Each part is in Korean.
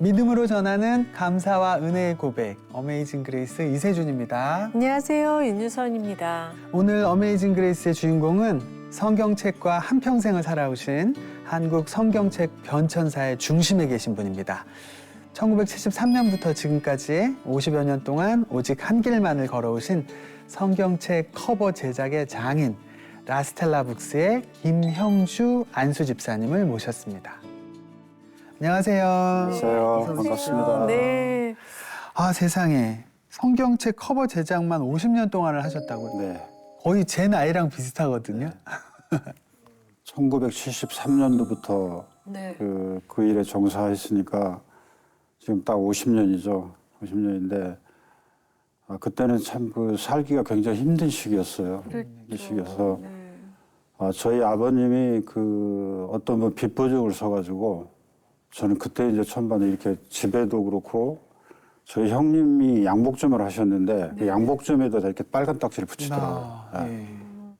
믿음으로 전하는 감사와 은혜의 고백, 어메이징 그레이스 이세준입니다. 안녕하세요, 윤유선입니다. 오늘 어메이징 그레이스의 주인공은 성경책과 한평생을 살아오신 한국 성경책 변천사의 중심에 계신 분입니다. 1973년부터 지금까지 50여 년 동안 오직 한 길만을 걸어오신 성경책 커버 제작의 장인 라스텔라 북스의 김형주 안수 집사님을 모셨습니다. 안녕하세요. 안녕하세요. 반갑습니다. 네. 아, 세상에. 성경책 커버 제작만 50년 동안을 하셨다고요? 네. 거의 제 나이랑 비슷하거든요. 1973년도부터 네. 그 일에 종사했으니까 지금 딱 50년이죠. 50년인데 그때는 참 그 살기가 굉장히 힘든 시기였어요. 힘든 시기여서 네. 저희 아버님이 그 어떤 분 빚보증을 서가지고 저는 그때 이제 천반에 이렇게 집에도 그렇고 저희 형님이 양복점을 하셨는데 그 양복점에다 이렇게 빨간 딱지를 붙이더라고요. 네.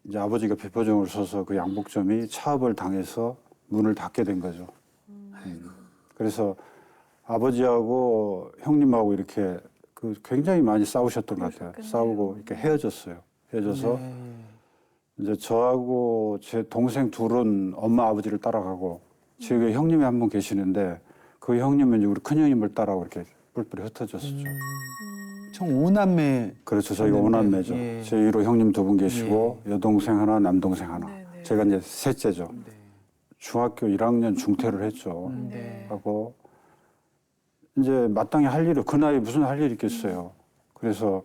이제 아버지가 빚보증을 서서 그 양복점이 차압을 당해서 문을 닫게 된 거죠. 그래서 아버지하고 형님하고 이렇게 그 굉장히 많이 싸우셨던 것 같아요. 싸우고 이렇게 헤어졌어요. 헤어져서 이제 저하고 제 동생 둘은 엄마 아버지를 따라가고 지금 형님이 한 분 계시는데 그 형님은 이제 우리 큰 형님을 따라고 이렇게 뿔뿔이 흩어졌었죠. 총 5남매. 그렇죠. 저희가 오남매죠. 예. 제 위로 형님 두 분 계시고 여동생 하나, 남동생 하나. 네네. 제가 이제 셋째죠. 중학교 1학년 중퇴를 했죠. 네. 하고 이제 마땅히 할 일이 그 나이에 무슨 할 일이 있겠어요. 그래서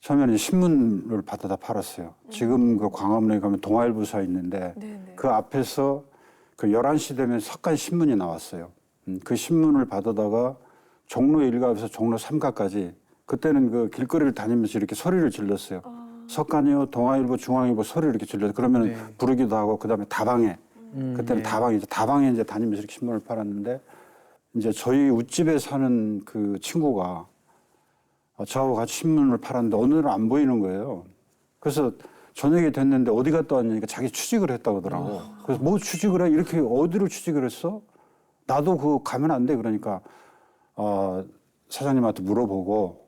처음에는 신문을 받아다 팔았어요. 지금 그 광화문에 가면 동아일보사 있는데 네네. 그 앞에서 그 11시 되면 석간 신문이 나왔어요. 그 신문을 받아다가 종로 1가에서 종로 3가까지 그때는 그 길거리를 다니면서 이렇게 소리를 질렀어요. 석간이요, 동아일보, 중앙일보 소리를 이렇게 질러서 그러면 네. 부르기도 하고 그다음에 다방에 그때는 네. 다방에 이제 다니면서 이렇게 신문을 팔았는데 이제 저희 웃집에 사는 그 친구가 저하고 같이 신문을 팔았는데 어느 날 안 보이는 거예요. 그래서 저녁이 됐는데 어디 갔다 왔냐니까 자기 취직을 했다고 하더라고. 그래서 뭐 취직을 해? 이렇게 어디로 취직을 했어? 나도 그거 가면 안 돼. 그러니까 사장님한테 물어보고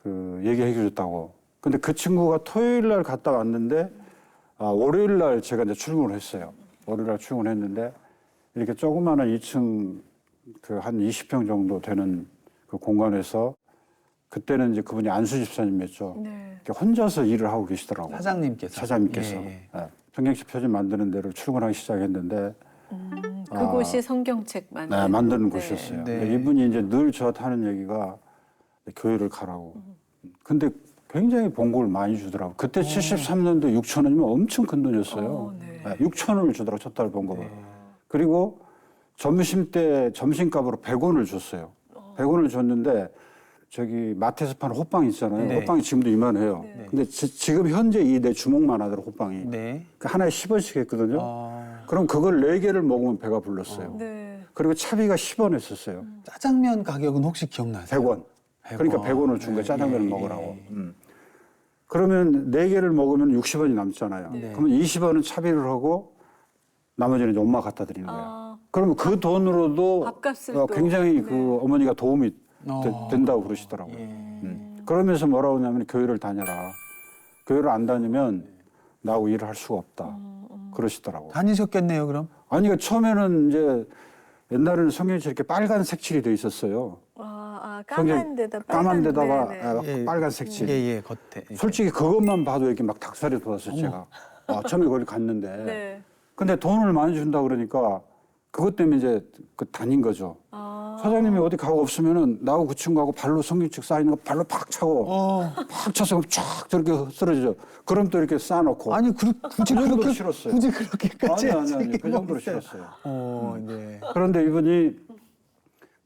그 얘기해 줬다고. 근데 그 친구가 토요일 날 갔다 왔는데 월요일 날 제가 이제 출근을 했어요. 월요일 날 출근을 했는데 이렇게 조그마한 2층 그 한 20평 정도 되는 그 공간에서 그때는 이제 그분이 안수 집사님이었죠. 네. 이렇게 혼자서 일을 하고 계시더라고요. 사장님께서. 사장님께서. 예, 예. 성경책 표지 만드는 데로 출근하기 시작했는데 그곳이 성경책 만드는. 만드는 네. 곳이었어요. 네. 근데 이분이 이제 늘 저한테 하는 얘기가 교회를 가라고. 근데 굉장히 봉급을 많이 주더라고요. 그때 73년도 6천 원이면 엄청 큰 돈이었어요. 네. 6천 원을 주더라고요. 첫 달 봉급을. 그리고 점심 때 점심값으로 100원을 줬어요. 100원을 줬는데 저기 마트에서 파는 호빵 있잖아요. 네. 호빵이 지금도 이만해요. 네. 근데 지금 현재 이 내 주먹만 하더라고 호빵이. 네. 그 하나에 10원씩 했거든요. 어, 그럼 그걸 4개를 먹으면 배가 불렀어요. 네. 그리고 차비가 10원 했었어요. 짜장면 가격은 혹시 기억나세요? 100원. 그러니까 100원을 준 거예요. 짜장면을 예, 먹으라고. 예. 그러면 4개를 먹으면 60원이 남잖아요. 네. 그러면 20원은 차비를 하고 나머지는 이제 엄마 갖다 드리는 거예요. 그러면 그 돈으로도 밥값을 또. 굉장히 네. 그 어머니가 도움이 어. 된다고 그러시더라고요. 예. 그러면서 뭐라고 하냐면 교회를 다녀라. 교회를 안 다니면 나하고 일을 할 수가 없다. 그러시더라고요. 다니셨겠네요, 그럼? 아니, 그러니까 처음에는 이제 옛날에는 성경책이 이렇게 빨간 색칠이 돼 있었어요. 까만 데다 까만 데다가 예. 빨간 색칠. 예, 예, 겉에. 예. 솔직히 그것만 봐도 이렇게 막 닭살이 돋았어요, 제가. 처음에 거기 갔는데. 네. 근데 돈을 많이 준다 그러니까 그것 때문에 이제 그 다닌 거죠. 사장님이 어디 가고 없으면은 나하고 그 친구하고 발로 성경책 쌓이는 거 발로 팍 차고 팍 차서 쫙 저렇게 쓰러지죠. 그럼 또 이렇게 쌓아놓고. 아니, 굳이 그 정도로 그렇게, 싫었어요. 굳이 그렇게까지 아니, 하실 그 필요 정도로 없어요. 싫었어요. 네. 그런데 이분이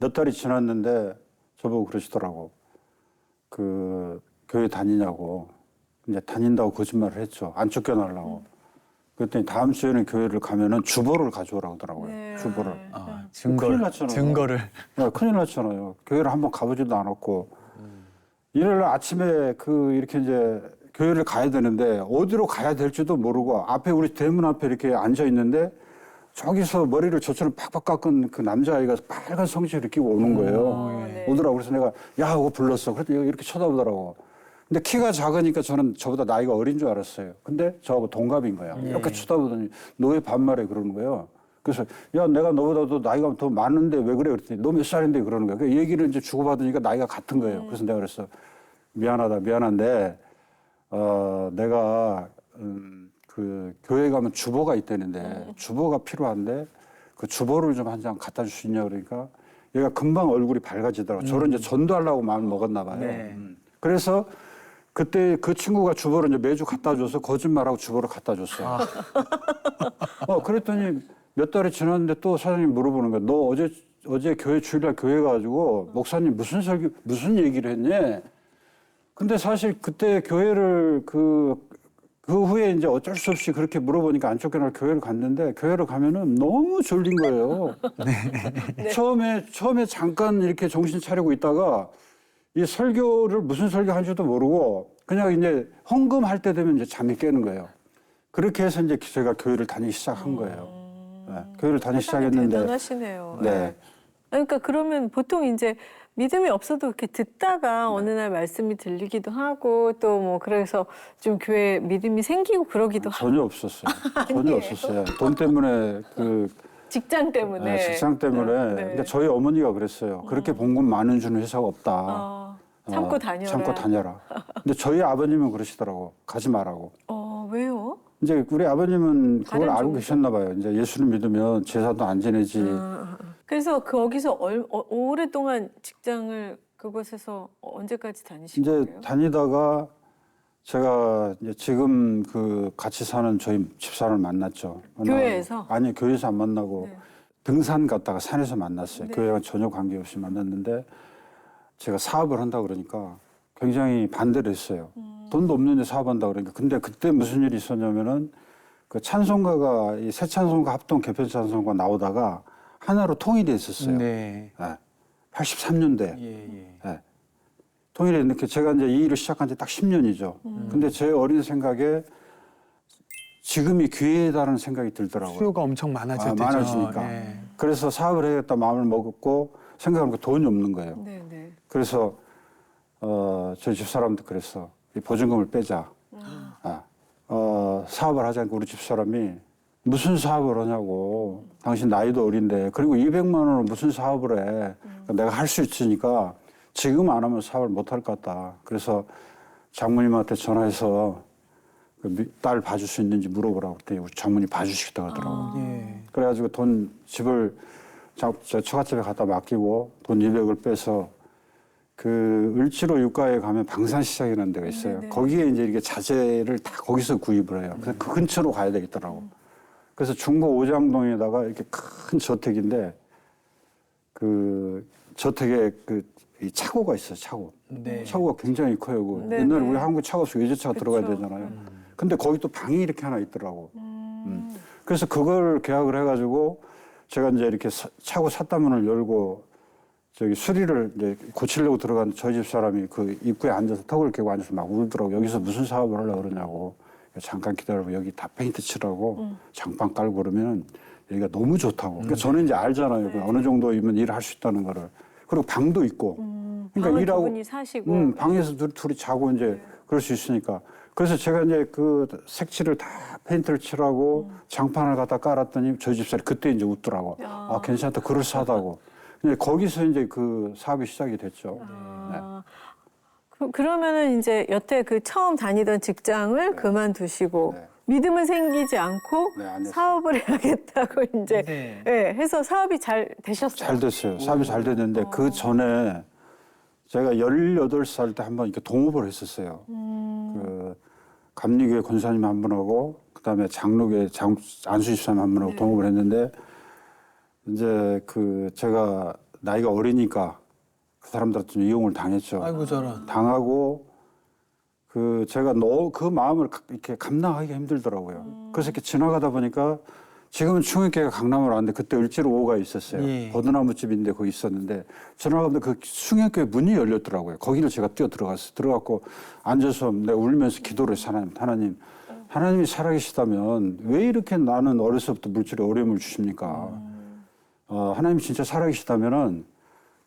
몇 달이 지났는데 저보고 그러시더라고. 그 교회 다니냐고. 이제 다닌다고 거짓말을 했죠. 안 쫓겨나려고. 그랬더니 다음 주에는 교회를 가면은 주보를 가져오라고 하더라고요. 네. 주보를. 아, 큰일 났잖아요. 증거를. 큰일 났잖아요. 교회를 한번 가보지도 않았고. 일요일 날 아침에 그 이렇게 이제 교회를 가야 되는데 어디로 가야 될지도 모르고 앞에 우리 대문 앞에 이렇게 앉아 있는데 저기서 머리를 저처럼 팍팍 깎은 그 남자아이가 빨간 성지를 끼고 오는 거예요. 네. 오더라고. 그래서 내가 야 하고 불렀어. 그랬더니 이렇게 쳐다보더라고. 근데 키가 작으니까 저는 저보다 나이가 어린 줄 알았어요. 근데 저하고 동갑인 거야. 이렇게 쳐다보더니 너 왜 반말해 그러는 거예요. 그래서 야 내가 너보다도 나이가 더 많은데 왜 그래 그랬더니 너 몇 살인데 그러는 거야. 그 얘기를 이제 주고받으니까 나이가 같은 거예요. 그래서 내가 그랬어. 미안한데 내가 그 교회 가면 주보가 있다는데 주보가 필요한데 그 주보를 좀 한 장 갖다 줄 수 있냐 그러니까 얘가 금방 얼굴이 밝아지더라고. 저를 이제 전도하려고 마음을 먹었나 봐요. 네. 그래서 그때 그 친구가 주보를 이제 매주 갖다 줘서 거짓말하고 주보를 갖다 줬어요. 그랬더니 몇 달이 지났는데 또 사장님이 물어보는 거야. 너 어제 교회 주일날 교회 가가지고 목사님 무슨 얘기를 했니? 근데 사실 그때 교회를 그 후에 이제 어쩔 수 없이 그렇게 물어보니까 안 쫓겨날 교회를 갔는데 교회를 가면은 너무 졸린 거예요. 네. 처음에 잠깐 이렇게 정신 차리고 있다가 이 설교를 무슨 설교 한지도 모르고 그냥 이제 헌금할 때 되면 이제 잠이 깨는 거예요. 그렇게 해서 이제 제가 교회를 다니기 시작한 거예요. 네, 교회를 다니기 시작했는데. 대단하시네요. 네. 그러니까 그러면 보통 이제 믿음이 없어도 이렇게 듣다가 어느 날 말씀이 들리기도 하고 또 뭐 그래서 좀 교회 믿음이 생기고 그러기도 하고 전혀 없었어요. 전혀 없었어요. 돈 때문에 직장 때문에. 직장 때문에. 네. 그러니까 저희 어머니가 그랬어요. 그렇게 봉급 많은 주는 회사가 없다. 참고 다녀라. 참고 다녀라. 근데 저희 아버님은 그러시더라고. 가지 말라고. 왜요? 이제 우리 아버님은 그걸 다른 알고 종교? 계셨나 봐요. 이제 예수를 믿으면 제사도 안 지내지. 그래서 거기서 오랫동안 직장을 그곳에서 언제까지 다니신 이제 거예요? 다니다가 제가 이제 지금 그 같이 사는 저희 집사람을 만났죠. 교회에서? 아니, 교회에서 안 만나고 네. 등산 갔다가 산에서 만났어요. 네. 교회와 전혀 관계없이 만났는데 제가 사업을 한다 그러니까 굉장히 반대를 했어요. 돈도 없는데 사업한다 그러니까. 근데 그때 무슨 일이 있었냐면은 그 찬송가가 이 새 찬송가 합동 개편 찬송가 나오다가 하나로 통일이 됐었어요. 네. 83년대. 예. 통일이 됐는데 제가 이제 이 일을 시작한 지 딱 10년이죠. 근데 제 어린 생각에 지금이 기회다라는 생각이 들더라고요. 수요가 엄청 많아질 때죠. 많아지니까. 예. 그래서 사업을 해야겠다 마음을 먹었고 생각해보니까 돈이 없는 거예요. 네네. 그래서 저희 집사람도 그랬어. 이 보증금을 빼자. 사업을 하자니까 우리 집사람이 무슨 사업을 하냐고. 당신 나이도 어린데. 그리고 200만 원으로 무슨 사업을 해. 그러니까 내가 할 수 있으니까 지금 안 하면 사업을 못 할 것 같다. 그래서 장모님한테 전화해서 그 딸 봐줄 수 있는지 물어보라고 그랬더니 우리 장모님 봐주시겠다 그러더라고요. 예. 그래가지고 집을 저 처갓집에 갖다 맡기고 돈 200을 빼서 그 을지로 유가에 가면 방산시장이라는 데가 있어요. 네네. 거기에 이제 이렇게 자재를 다 거기서 구입을 해요. 그래서 그 근처로 가야 되겠더라고. 그래서 중구 오장동에다가 이렇게 큰 저택인데 그 저택에 이 차고가 있어요. 차고. 네. 차고가 굉장히 커요. 그 네네. 옛날에 우리 한국 차고 없이 외제차가 들어가야 그쵸. 되잖아요. 근데 거기 또 방이 이렇게 하나 있더라고. 그래서 그걸 계약을 해가지고 제가 이제 이렇게 차고 삿다문을 열고 저기 수리를 이제 고치려고 들어간 저희 집 사람이 그 입구에 앉아서 턱을 깨고 앉아서 막 울더라고. 여기서 무슨 사업을 하려고 그러냐고. 잠깐 기다려봐. 여기 다 페인트 칠하고 장판 깔고 그러면 여기가 너무 좋다고. 그러니까 저는 이제 알잖아요. 그 어느 정도이면 일을 할 수 있다는 거를. 그리고 방도 있고. 방을 두 분이 사시고. 방에서 둘이 자고 이제 그럴 수 있으니까. 그래서 제가 이제 그 색칠을 다 페인트를 칠하고 장판을 갖다 깔았더니 저희 집사람이 그때 이제 웃더라고. 괜찮다. 그럴싸하다고. 근데 거기서 이제 그 사업이 시작이 됐죠. 그러면은 이제 여태 그 처음 다니던 직장을 그만두시고 네. 믿음은 생기지 않고 네, 안 했어요. 사업을 해야겠다고 이제 네. 해서 사업이 잘 되셨어요. 잘 됐어요. 사업이 잘 됐는데 그 전에 제가 18살 때 한번 이렇게 동업을 했었어요. 그 감리교회 권사님 한 분하고 그다음에 장로교회 안수 집사님 한 분하고 동업을 했는데 이제 그 제가 나이가 어리니까 그 사람들한테 좀 이용을 당했죠. 아이고 저런. 당하고 그 제가 그 마음을 이렇게 감당하기가 힘들더라고요. 그래서 이렇게 지나가다 보니까 지금은 충익교회가 강남으로 왔는데 그때 을지로 5가 있었어요. 예. 버드나무집인데 거기 있었는데 지나가는데 그 충익교회 문이 열렸더라고요. 거기를 제가 뛰어 들어갔어요. 들어갔고 앉아서 내가 울면서 기도를 했어요. 하나님 하나님이 살아계시다면 왜 이렇게 나는 어려서부터 물질에 어려움을 주십니까? 하나님이 진짜 살아계시다면은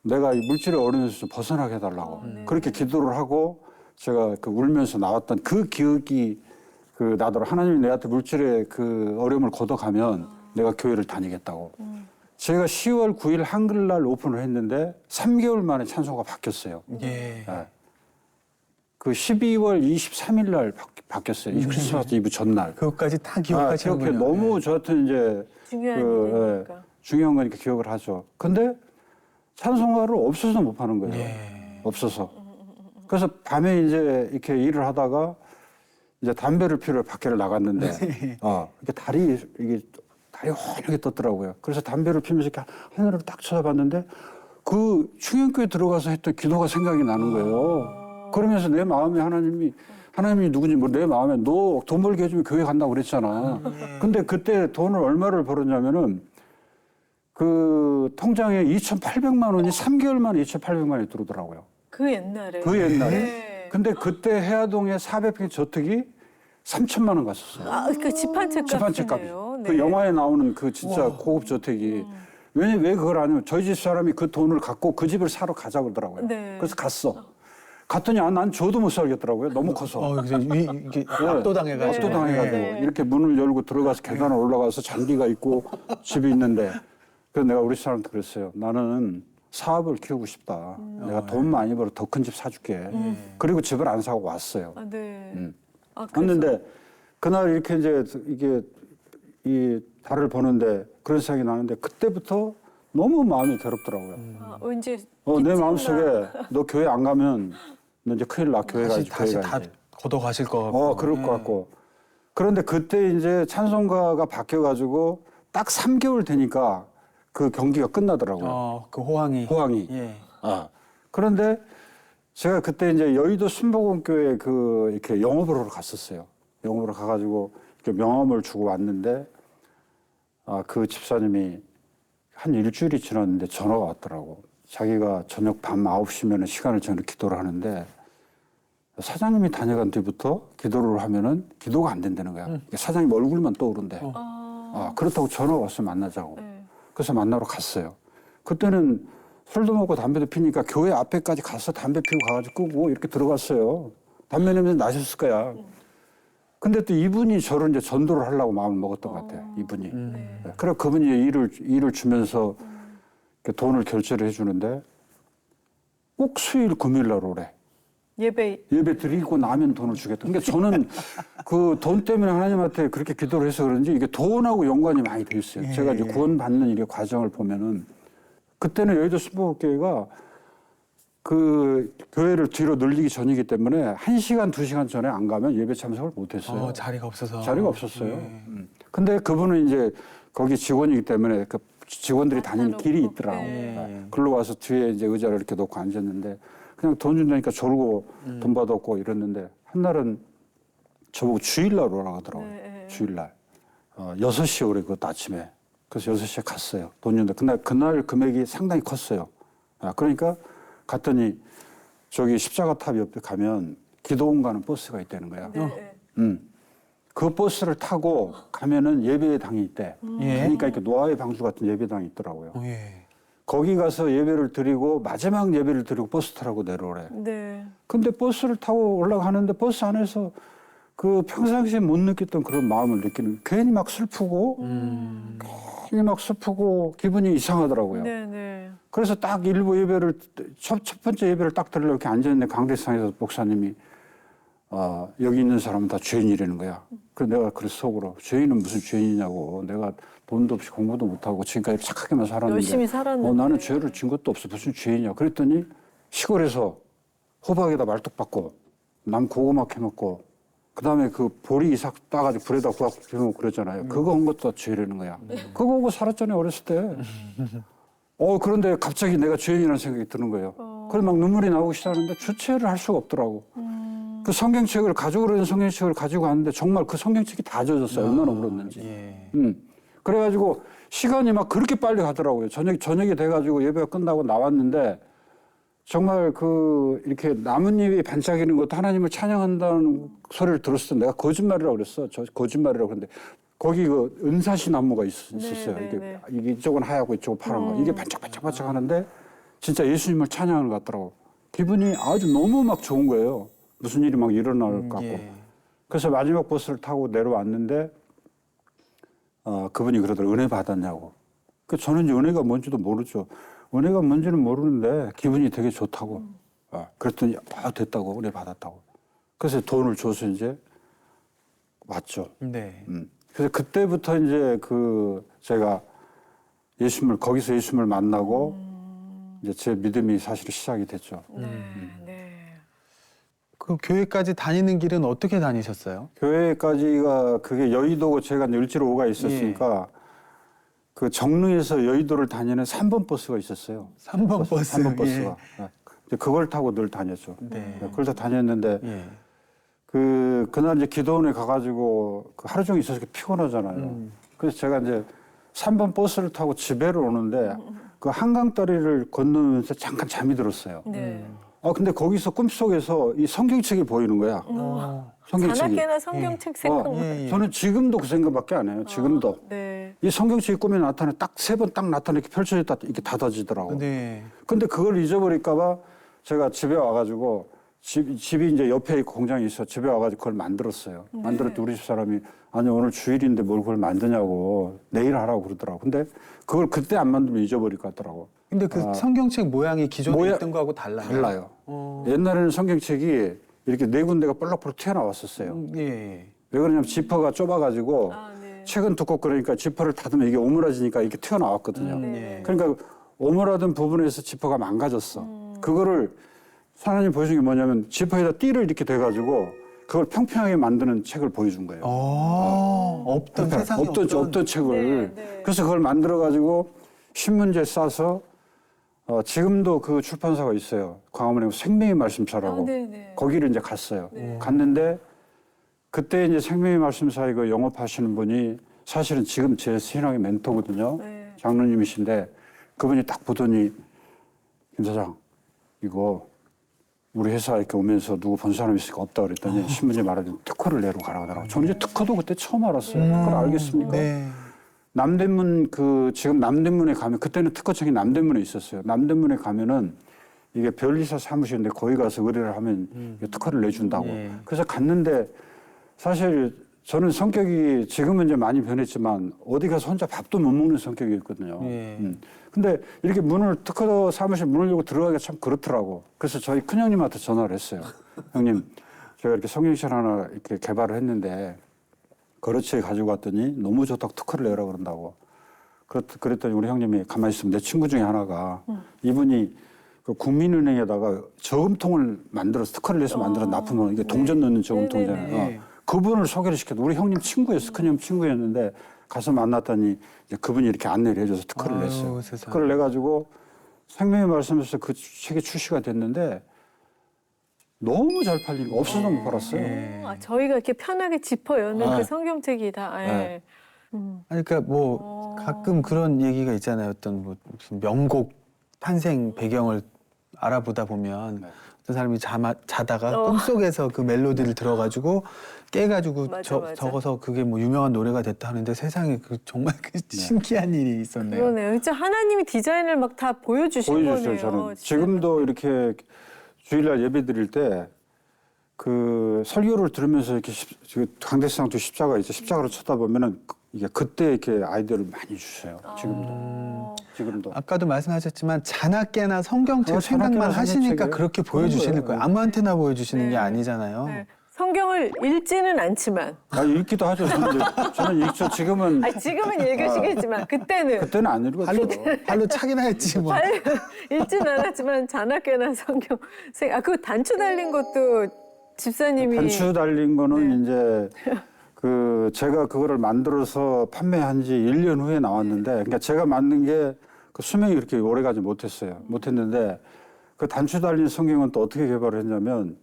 내가 이 물질의 어려움에서 좀 벗어나게 해달라고 그렇게 기도를 하고 제가 그 울면서 나왔던 그 기억이 그 나더러 하나님이 내한테 물질의 그 어려움을 걷어가면 내가 교회를 다니겠다고. 제가 10월 9일 한글날 오픈을 했는데 3개월 만에 찬송가 바뀌었어요. 예. 네. 그 12월 23일 날 바뀌었어요. 이 크리스마스 이브 전날. 그것까지 다 기억해. 기억하시는군요. 너무 저한테 이제 중요한 일이니까. 중요한 거니까 기억을 하죠. 근데 찬송가를 없어서 못 하는 거예요. 예. 없어서. 그래서 밤에 이제 이렇게 일을 하다가 이제 담배를 피우러 밖에를 나갔는데, 이렇게 이게 다리 환하게 떴더라고요. 그래서 담배를 피우면서 이렇게 하늘을 딱 쳐다봤는데, 그 충현교에 들어가서 했던 기도가 생각이 나는 거예요. 그러면서 내 마음에 하나님이 누군지 내 마음에 너 돈 벌게 해주면 교회 간다고 그랬잖아. 근데 그때 돈을 얼마를 벌었냐면은, 그 통장에 2,800만 원이 3개월 만에 2,800만 원이 들어오더라고요. 그 옛날에. 그 옛날에. 네. 근데 그때 해화동에 400평 저택이 3천만 원 갔었어요. 그 집 한 채 값이네요. 집한 채 값이. 그 영화에 나오는 그 진짜 고급 저택이. 왜 그걸 안 하면 저희 집 사람이 그 돈을 갖고 그 집을 사러 가자고 그러더라고요. 네. 그래서 갔어. 갔더니 난 줘도 못 살겠더라고요. 너무 커서. 그래서 이게 압도당해가지고. 압도당해가지고 네. 이렇게 문을 열고 들어가서 계단을 올라가서 잔디가 있고 집이 있는데 그래서 내가 우리 사람한테 그랬어요. 나는 사업을 키우고 싶다. 내가 돈 많이 벌어 더 큰 집 사줄게. 그리고 집을 안 사고 왔어요. 아, 네. 왔는데 그날 이렇게 이제 이게 이 달을 보는데 그런 생각이 나는데 그때부터 너무 마음이 괴롭더라고요. 왠지 내 마음속에 너 교회 안 가면 너 이제 큰일 나. 교회 가야지. 다시 교회 다 가야지. 걷어가실 것 같고. 그럴 것 같고. 그런데 그때 이제 찬송가가 바뀌어가지고 딱 3개월 되니까 그 경기가 끝나더라고요. 그 호황이. 예. 그런데 제가 그때 이제 여의도 순복음교회 이렇게 영업을 하러 갔었어요. 영업을 하러 가가지고 이렇게 명함을 주고 왔는데, 그 집사님이 한 일주일이 지났는데 전화가 왔더라고. 자기가 저녁 밤 9시면 시간을 정해 기도를 하는데, 사장님이 다녀간 뒤부터 기도를 하면은 기도가 안 된다는 거야. 사장님 얼굴만 떠오른대. 그렇다고 전화가 왔어 만나자고. 그래서 만나러 갔어요. 그때는 술도 먹고 담배도 피니까 교회 앞에까지 가서 담배 피우고 가가지고 끄고 이렇게 들어갔어요. 담배 냄새 나셨을 거야. 근데 또 이분이 저를 이제 전도를 하려고 마음을 먹었던 것 같아요. 이분이. 그래 그분이 일을 주면서 돈을 결제를 해주는데 꼭 수요일 금요일 날 오래. 예배 드리고 나면 돈을 주겠다. 그러니까 저는 그 돈 때문에 하나님한테 그렇게 기도를 해서 그런지 이게 돈하고 연관이 많이 돼 있어요. 제가 이제 구원받는 일의 과정을 보면은 그때는 여의도 순복음교회가 그 교회를 뒤로 늘리기 전이기 때문에 1시간, 2시간 전에 안 가면 예배 참석을 못 했어요. 자리가 없어서. 자리가 없었어요. 근데 그분은 이제 거기 직원이기 때문에 그 직원들이 다니는 길이 있더라고요. 글로 와서 뒤에 이제 의자를 이렇게 놓고 앉았는데 그냥 돈 준다니까 졸고 돈 받았고 이랬는데 한날은 저보고 주일날 오라고 하더라고요. 주일날. 6시에 오래 그것도 아침에. 그래서 6시에 갔어요. 돈 준다. 그날 금액이 상당히 컸어요. 그러니까 갔더니 저기 십자가탑 옆에 가면 기도원 가는 버스가 있다는 거야. 그 버스를 타고 가면은 예배당이 있대. 그러니까 이렇게 노아의 방주 같은 예배당이 있더라고요. 거기 가서 예배를 드리고 마지막 예배를 드리고 버스 타라고 내려오래. 근데 버스를 타고 올라가는데 버스 안에서 그 평상시에 못 느꼈던 그런 마음을 느끼는 괜히 막 슬프고 기분이 이상하더라고요. 그래서 딱 일부 예배를 첫 번째 예배를 딱 드리려고 이렇게 앉았는데 강대상에서 목사님이 여기 있는 사람은 다 죄인이라는 거야. 그래서 내가 그래서 속으로 죄인은 무슨 죄인이냐고. 내가 돈도 없이 공부도 못하고 지금까지 착하게만 살았는데 열심히 살았는데 나는 죄를 진 것도 없어. 무슨 죄인이야. 그랬더니 시골에서 호박에다 말뚝 박고 남 고구마 캐먹고 그다음에 그 보리 이삭 따가지고 불에다 구워 먹고 그랬잖아요. 그거 한 것도 죄라는 거야. 그거 보고 살았잖아요. 어렸을 때. 그런데 갑자기 내가 죄인이라는 생각이 드는 거예요. 그래서 막 눈물이 나오기 시작하는데 주체를 할 수가 없더라고. 그 성경책을 가져오려는 성경책을 가지고 왔는데 정말 그 성경책이 다 젖었어요. 얼마나 울었는지. 그래가지고 시간이 막 그렇게 빨리 가더라고요. 저녁이 돼가지고 예배가 끝나고 나왔는데 정말 이렇게 나뭇잎이 반짝이는 것도 하나님을 찬양한다는 소리를 들었을 때 내가 거짓말이라고 그랬어. 저 거짓말이라고 그랬는데 거기 은사시 나무가 있었어요. 네. 이게 이쪽은 하얗고 이쪽은 파란 거. 이게 반짝반짝 하는데 진짜 예수님을 찬양하는 것 같더라고. 기분이 아주 너무 막 좋은 거예요. 무슨 일이 막 일어날 것 같고. 예. 그래서 마지막 버스를 타고 내려왔는데 그분이 그러더라고요. 은혜 받았냐고. 저는 이제 은혜가 뭔지도 모르죠. 은혜가 뭔지는 모르는데 기분이 되게 좋다고. 그랬더니 됐다고. 은혜 받았다고. 그래서 돈을 줘서 이제 왔죠. 네. 그래서 그때부터 이제 제가 거기서 예수님을 만나고 이제 제 믿음이 사실 시작이 됐죠. 네. 그 교회까지 다니는 길은 어떻게 다니셨어요? 교회까지가 그게 여의도고 제가 을지로 5가 있었으니까 그 정릉에서 여의도를 다니는 3번 버스가 있었어요. 3번 버스. 3번 버스가. 이제 그걸 타고 늘 다녔죠. 네. 그걸 다 다녔는데 예. 그날 이제 기도원에 가가지고 하루 종일 있어서 피곤하잖아요. 그래서 제가 이제 3번 버스를 타고 집에로 오는데 그 한강다리를 건너면서 잠깐 잠이 들었어요. 네. 근데 거기서 꿈속에서 이 성경책이 보이는 거야. 성경책이. 자나깨나 성경책 생각. 예. 저는 지금도 그 생각밖에 안 해요. 지금도. 네. 이 성경책이 꿈에 나타나 딱 3번 딱 나타나 이렇게 펼쳐졌다 이렇게 닫아지더라고. 네. 근데 그걸 잊어버릴까봐 제가 집에 와가지고 집이 이제 옆에 있고 공장이 있어 집에 와가지고 그걸 만들었어요. 만들었더니 우리 집 사람이 아니 오늘 주일인데 뭘 그걸 만드냐고 내일 하라고 그러더라고. 근데 그걸 그때 안 만들면 잊어버릴 것 같더라고. 근데 그 성경책 모양이 기존에 있던 거하고 달라요? 달라요. 옛날에는 성경책이 이렇게 4군데가 볼록볼록 튀어나왔었어요. 예. 왜 그러냐면 지퍼가 좁아가지고 네. 책은 두껍고 그러니까 지퍼를 닫으면 이게 오므라지니까 이렇게 튀어나왔거든요. 예. 그러니까 오므라든 부분에서 지퍼가 망가졌어. 그거를 하나님 보여준 게 뭐냐면 지퍼에다 띠를 이렇게 대가지고 그걸 평평하게 만드는 책을 보여준 거예요. 없던 세상에 없던 책을. 네. 그래서 그걸 만들어가지고 신문지에 싸서 지금도 그 출판사가 있어요. 광화문에 생명의 말씀사라고. 네네. 거기를 이제 갔어요. 갔는데 그때 이제 생명의 말씀사에 그 영업하시는 분이 사실은 지금 제 신앙의 멘토거든요. 네. 장로님이신데 그분이 딱 보더니 김 사장 이거 우리 회사 이렇게 오면서 누구 본 사람 있을까 없다 그랬더니 신문지에 말하더니 특허를 내러 가라고 하더라고요. 저는 이제 특허도 그때 처음 알았어요. 특허를 알겠습니까? 네. 남대문 지금 남대문에 가면 그때는 특허청이 남대문에 있었어요. 남대문에 가면은 이게 변리사 사무실인데 거기 가서 의뢰를 하면 이게 특허를 내준다고. 예. 그래서 갔는데 사실 저는 성격이 지금은 이제 많이 변했지만 어디 가서 혼자 밥도 못 먹는 성격이었거든요. 예. 근데 이렇게 특허 사무실 문을 열고 들어가기가 참 그렇더라고. 그래서 저희 큰형님한테 전화를 했어요. 형님, 제가 이렇게 성경책 하나 이렇게 개발을 했는데 거래처에 가지고 왔더니 너무 좋다고 특허를 내라 그런다고. 그랬더니 우리 형님이 가만히 있으면 내 친구 중에 하나가 이분이 그 국민은행에다가 저금통을 만들어서 특허를 내서 만들어 납품하는 이게 동전 넣는 저금통이잖아요. 네네네. 그분을 소개를 시켜도 우리 형님 친구였어. 큰형 친구였는데 가서 만났더니 이제 그분이 이렇게 안내를 해줘서 특허를 아유, 냈어요. 세상에. 특허를 내가지고 생명의 말씀에서 그 책이 출시가 됐는데 너무 잘 팔린 거 없어서 못 팔았어요. 저희가 이렇게 편하게 짚어 여는 아. 그 성경책이다. 예. 네. 아니, 그러니까 뭐 가끔 그런 얘기가 있잖아요. 어떤 뭐 무슨 명곡 탄생 배경을 알아보다 보면 네. 어떤 사람이 자다가 꿈속에서 그 멜로디를 들어가지고 깨가지고 맞아. 적어서 그게 뭐 유명한 노래가 됐다 하는데 세상에 정말 신기한 일이 있었네요. 그러네요. 진짜 하나님이 디자인을 막 다 보여주신 보여줬어요. 거네요. 저는 진짜. 지금도 이렇게 주일날 예배 드릴 때 그 설교를 들으면서 이렇게 강대상도 십자가 있죠. 십자가를 쳐다보면은 이게 그때 이렇게 아이디어를 많이 주셔요. 지금도. 아까도 말씀하셨지만 자나깨나 성경책 자나깨나 생각만 하시니까 성경책이에요. 그렇게 그런 보여주시는 거예요. 거예요. 아무한테나 보여주시는 게 네. 아니잖아요. 네. 성경을 읽지는 않지만. 읽기도 하죠. 저는 읽죠. 지금은 지금은 읽으시겠지만 그때는 그때는 안 읽었죠. 발로 차긴 했지 뭐. 읽진 않았지만 자나깨나 성경. 그 단추 달린 것도 집사님이 단추 달린 거는 이제 제가 그거를 만들어서 판매한 지 1년 후에 나왔는데, 그러니까 제가 만든 게 그 수명이 그렇게 오래 가지 못했는데, 그 단추 달린 성경은 또 어떻게 개발을 했냐면,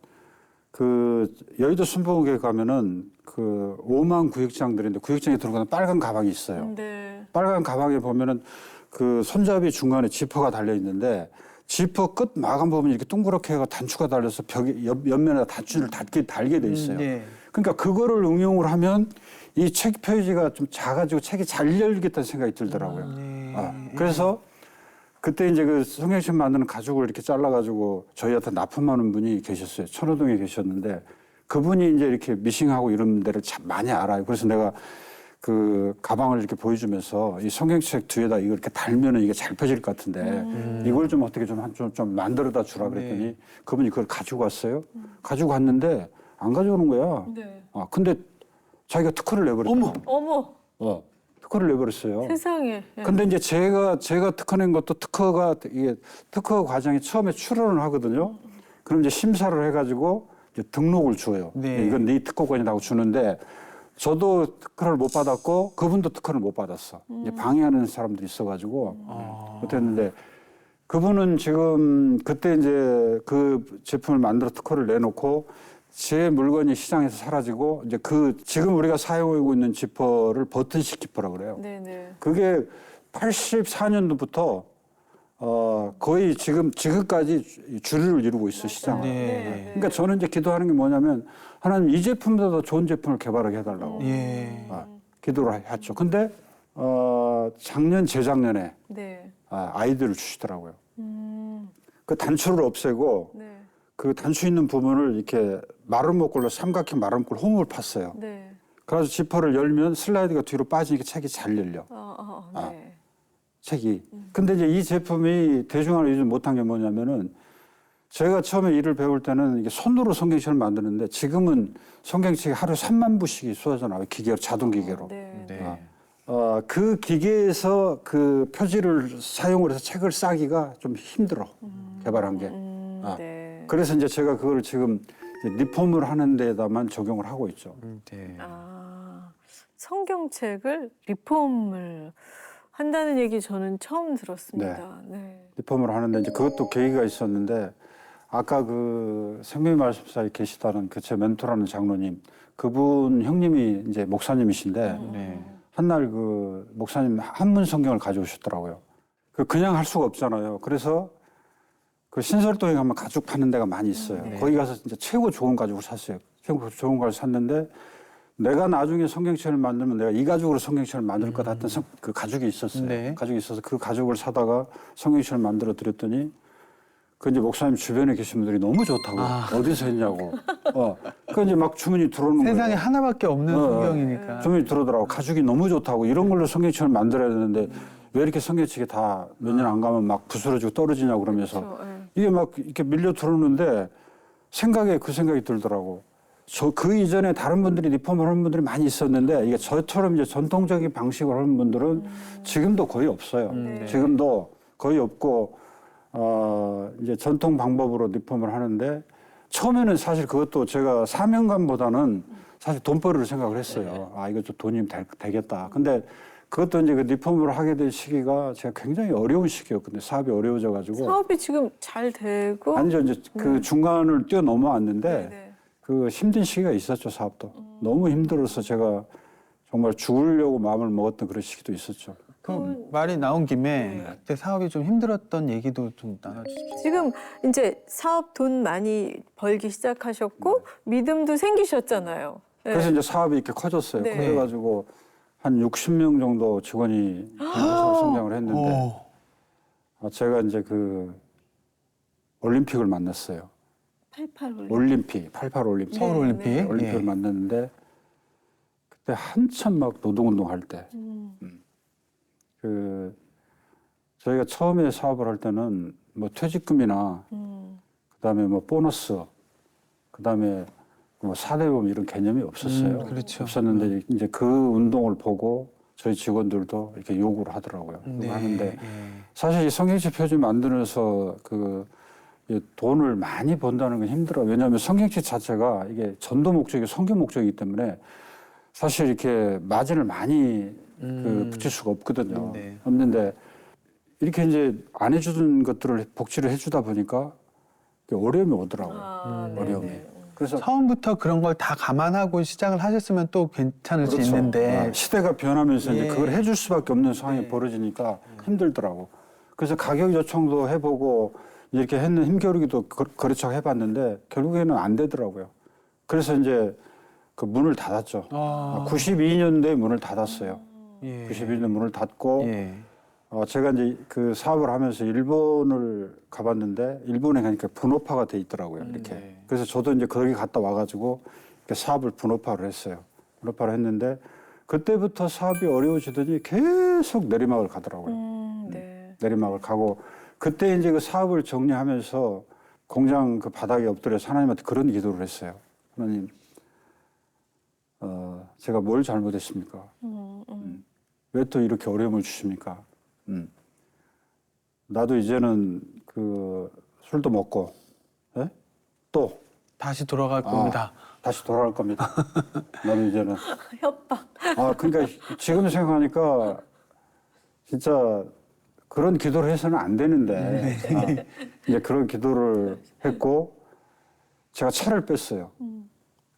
그 여의도 순복음교회 가면은 그 5만 구역장들인데 구역장에 들어가는 빨간 가방이 있어요. 네. 빨간 가방에 보면은 그 손잡이 중간에 지퍼가 달려 있는데 지퍼 끝 마감 부분이 이렇게 동그랗게 해가 단추가 달려서 벽에 옆면에 단추를 달게 돼 있어요. 예. 그러니까 그거를 응용을 하면 이 책 표지가 좀 작아지고 책이 잘 열리겠다는 생각이 들더라고요. 그래서 그때 이제 그 성경책 만드는 가죽을 이렇게 잘라가지고 저희한테 납품하는 분이 계셨어요. 천호동에 계셨는데 그분이 이제 이렇게 미싱하고 이런 데를 참 많이 알아요. 그래서 내가 그 가방을 이렇게 보여주면서 이 성경책 뒤에다 이걸 이렇게 달면은 이게 잘 펴질 것 같은데 이걸 좀 어떻게 좀 만들어다 주라 그랬더니 네. 그분이 그걸 가지고 왔어요. 가지고 왔는데 안 가져오는 거야. 네. 근데 자기가 특허를 내버렸어. 어머, 특허를 내버렸어요. 세상에. 예. 근데 이제 제가 특허 낸 것도 이게 특허 과정에 처음에 출원을 하거든요. 그럼 이제 심사를 해가지고 이제 등록을 줘요. 네. 이건 네 특허권이라고 주는데 저도 특허를 못 받았고 그분도 특허를 못 받았어. 이제 방해하는 사람들이 있어가지고 못했는데 그분은 지금 그때 이제 그 제품을 만들어 특허를 내놓고 제 물건이 시장에서 사라지고 이제 지금 우리가 사용하고 있는 지퍼를 버튼식 지퍼라고 그래요. 네네. 그게 84년도부터 거의 지금까지 주류를 이루고 있어 시장을. 네. 그러니까 저는 이제 기도하는 게 뭐냐면 하나님 이 제품보다 더 좋은 제품을 개발하게 해달라고 예. 기도를 했죠. 근데 작년 재작년에 네. 아이디어를 주시더라고요. 그 단추를 없애고 네. 그 단추 있는 부분을 이렇게 마름모꼴로 삼각형 마름모꼴 홈을 팠어요. 네. 그래서 지퍼를 열면 슬라이드가 뒤로 빠지니까 책이 잘 열려. 네. 책이. 근데 이제 이 제품이 대중화를 요즘 못한 게 뭐냐면은 제가 처음에 일을 배울 때는 이게 손으로 성경책을 만드는데 지금은 성경책이 하루에 3만 부씩이 쏟아져 나와요. 기계로, 자동 기계로. 네. 네. 그 기계에서 그 표지를 사용을 해서 책을 싸기가 좀 힘들어. 개발한 게. 네. 그래서 이제 제가 그걸 지금 이제 리폼을 하는 데다만 적용을 하고 있죠. 네. 성경책을 리폼을 한다는 얘기 저는 처음 들었습니다. 네. 리폼을 하는데 이제 그것도 계기가 있었는데 아까 그 생명의 말씀사에 계시다는 그 제 멘토라는 장로님 그분 형님이 이제 목사님이신데 네. 한날 그 목사님 한문 성경을 가져오셨더라고요. 그냥 할 수가 없잖아요. 그래서 그 신설동에 가면 가죽 파는 데가 많이 있어요. 거기 가서 진짜 최고 좋은 가죽을 샀어요. 최고 좋은 걸 샀는데 내가 나중에 성경책을 만들면 내가 이 가죽으로 성경책을 만들 것 같은 그 가죽이 있었어요. 네. 가죽이 있어서 그 가죽을 사다가 성경책을 만들어 드렸더니 그 이제 목사님 주변에 계신 분들이 너무 좋다고 어디서 했냐고. 그 이제 막 주문이 들어오는 거예요. 세상에 하나밖에 없는 성경이니까. 주문이 들어오더라고. 가죽이 너무 좋다고 이런 걸로 성경책을 만들어야 되는데 왜 이렇게 성경책이 다 몇 년 안 가면 막 부스러지고 떨어지냐고 그러면서 그렇죠. 네. 이게 막 이렇게 밀려 들어오는데 그 생각이 들더라고. 그 이전에 다른 분들이 리폼을 하는 분들이 많이 있었는데 이게 저처럼 이제 전통적인 방식으로 하는 분들은 지금도 거의 없어요. 네. 지금도 거의 없고 이제 전통 방법으로 리폼을 하는데 처음에는 사실 그것도 제가 사명감보다는 사실 돈벌이를 생각을 했어요. 이거 좀 돈이 되겠다. 근데 그것도 이제 그 리폼을 하게 된 시기가 제가 굉장히 어려운 시기였거든요. 사업이 어려워져가지고. 사업이 지금 잘 되고. 아니죠. 이제 그 중간을 뛰어넘어왔는데 네. 그 힘든 시기가 있었죠. 사업도. 너무 힘들어서 제가 정말 죽으려고 마음을 먹었던 그런 시기도 있었죠. 그 말이 나온 김에 그때 사업이 좀 힘들었던 얘기도 좀 나눠주십시오. 지금 이제 사업 돈 많이 벌기 시작하셨고 믿음도 생기셨잖아요. 네. 그래서 이제 사업이 이렇게 커졌어요. 네. 그래가지고 한 60명 정도 직원이 회사로 성장을 했는데 제가 이제 그 올림픽을 만났어요. 88 올림픽, 88 올림픽. 서울 올림픽. 네. 올림픽을 예. 만났는데 그때 한참 막 노동운동 할 때. 그 저희가 처음에 사업을 할 때는 뭐 퇴직금이나 그다음에 뭐 보너스, 그다음에 뭐 사대보험 이런 개념이 없었어요. 그렇죠. 없었는데 이제 그 운동을 보고 저희 직원들도 이렇게 요구를 하더라고요. 네. 하는데 사실 이 성경책 표지 만들면서 이 돈을 많이 번다는 건 힘들어요. 왜냐하면 성경책 자체가 이게 전도 목적이 선교 목적이기 때문에 사실 이렇게 마진을 많이 붙일 수가 없거든요. 네. 없는데 이렇게 이제 안 해주던 것들을 복지를 해주다 보니까 어려움이 오더라고요. 네, 어려움이. 네. 그래서 처음부터 그런 걸 다 감안하고 시작을 하셨으면 또 괜찮을 수 그렇죠. 있는데 시대가 변하면서 이제 예. 그걸 해줄 수밖에 없는 상황이 네. 벌어지니까 힘들더라고. 그래서 가격 요청도 해보고 이렇게 했는 힘겨루기도 거래처 해봤는데 결국에는 안 되더라고요. 그래서 이제 그 문을 닫았죠. 92년도에 문을 닫았어요. 예. 92년 문을 닫고 예. 제가 이제 그 사업을 하면서 일본을 가봤는데 일본에 가니까 분업화가 돼 있더라고요. 이렇게. 네. 그래서 저도 이제 거기 갔다 와가지고 이렇게 사업을 분업화를 했어요. 분업화를 했는데 그때부터 사업이 어려워지더니 계속 내리막을 가더라고요. 네. 내리막을 가고 그때 이제 그 사업을 정리하면서 공장 그 바닥에 엎드려서 하나님한테 그런 기도를 했어요. 하나님, 제가 뭘 잘못했습니까? 왜 또 이렇게 어려움을 주십니까? 나도 이제는 그 술도 먹고, 예? 또 다시 돌아갈 겁니다. 다시 돌아갈 겁니다. 나도 이제는. 협박. 그러니까 지금 생각하니까 진짜 그런 기도를 해서는 안 되는데, 이제 그런 기도를 했고, 제가 차를 뺐어요.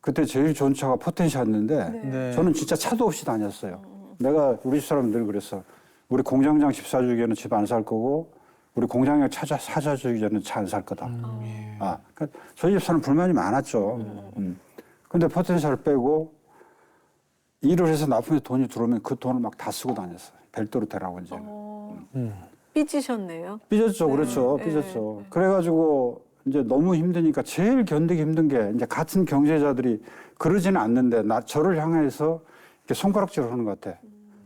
그때 제일 좋은 차가 포텐시였는데, 네. 저는 진짜 차도 없이 다녔어요. 내가 우리 집 사람 늘 그랬어. 우리 공장장 집 사주기에는 집 안 살 거고, 우리 공장장 사주기 전에는 차 안 살 거다. 예. 그러니까 저희 집 사람 불만이 많았죠. 근데 포텐시를 빼고, 일을 해서 납품에 돈이 들어오면 그 돈을 막 다 쓰고 다녔어요. 별도로 되라고 이제는. 삐지셨네요. 삐졌죠, 그렇죠. 네. 삐졌죠. 그래가지고 이제 너무 힘드니까 제일 견디기 힘든 게 이제 같은 경제자들이 그러지는 않는데 저를 향해서 이렇게 손가락질을 하는 것 같아.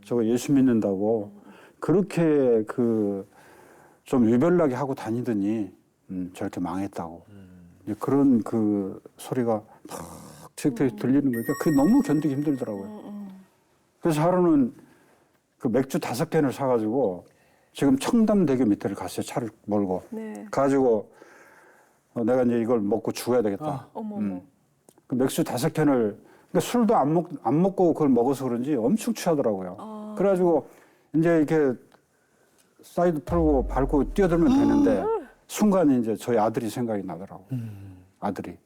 저거 예수 믿는다고 그렇게 좀 유별나게 하고 다니더니 저렇게 망했다고. 이제 그런 그 소리가 탁 들리는 거니까 그게 너무 견디기 힘들더라고요. 그래서 하루는 그 맥주 5캔을 사가지고 지금 청담대교 밑에를 갔어요. 차를 몰고. 네. 가지고 내가 이제 이걸 먹고 죽어야 되겠다. 어머. 그 맥주 5캔을 그러니까 술도 안 먹고 그걸 먹어서 그런지 엄청 취하더라고요. 그래가지고 이제 이렇게 사이드 풀고 밟고 뛰어들면 되는데 순간 이제 저희 아들이 생각이 나더라고. 아들이.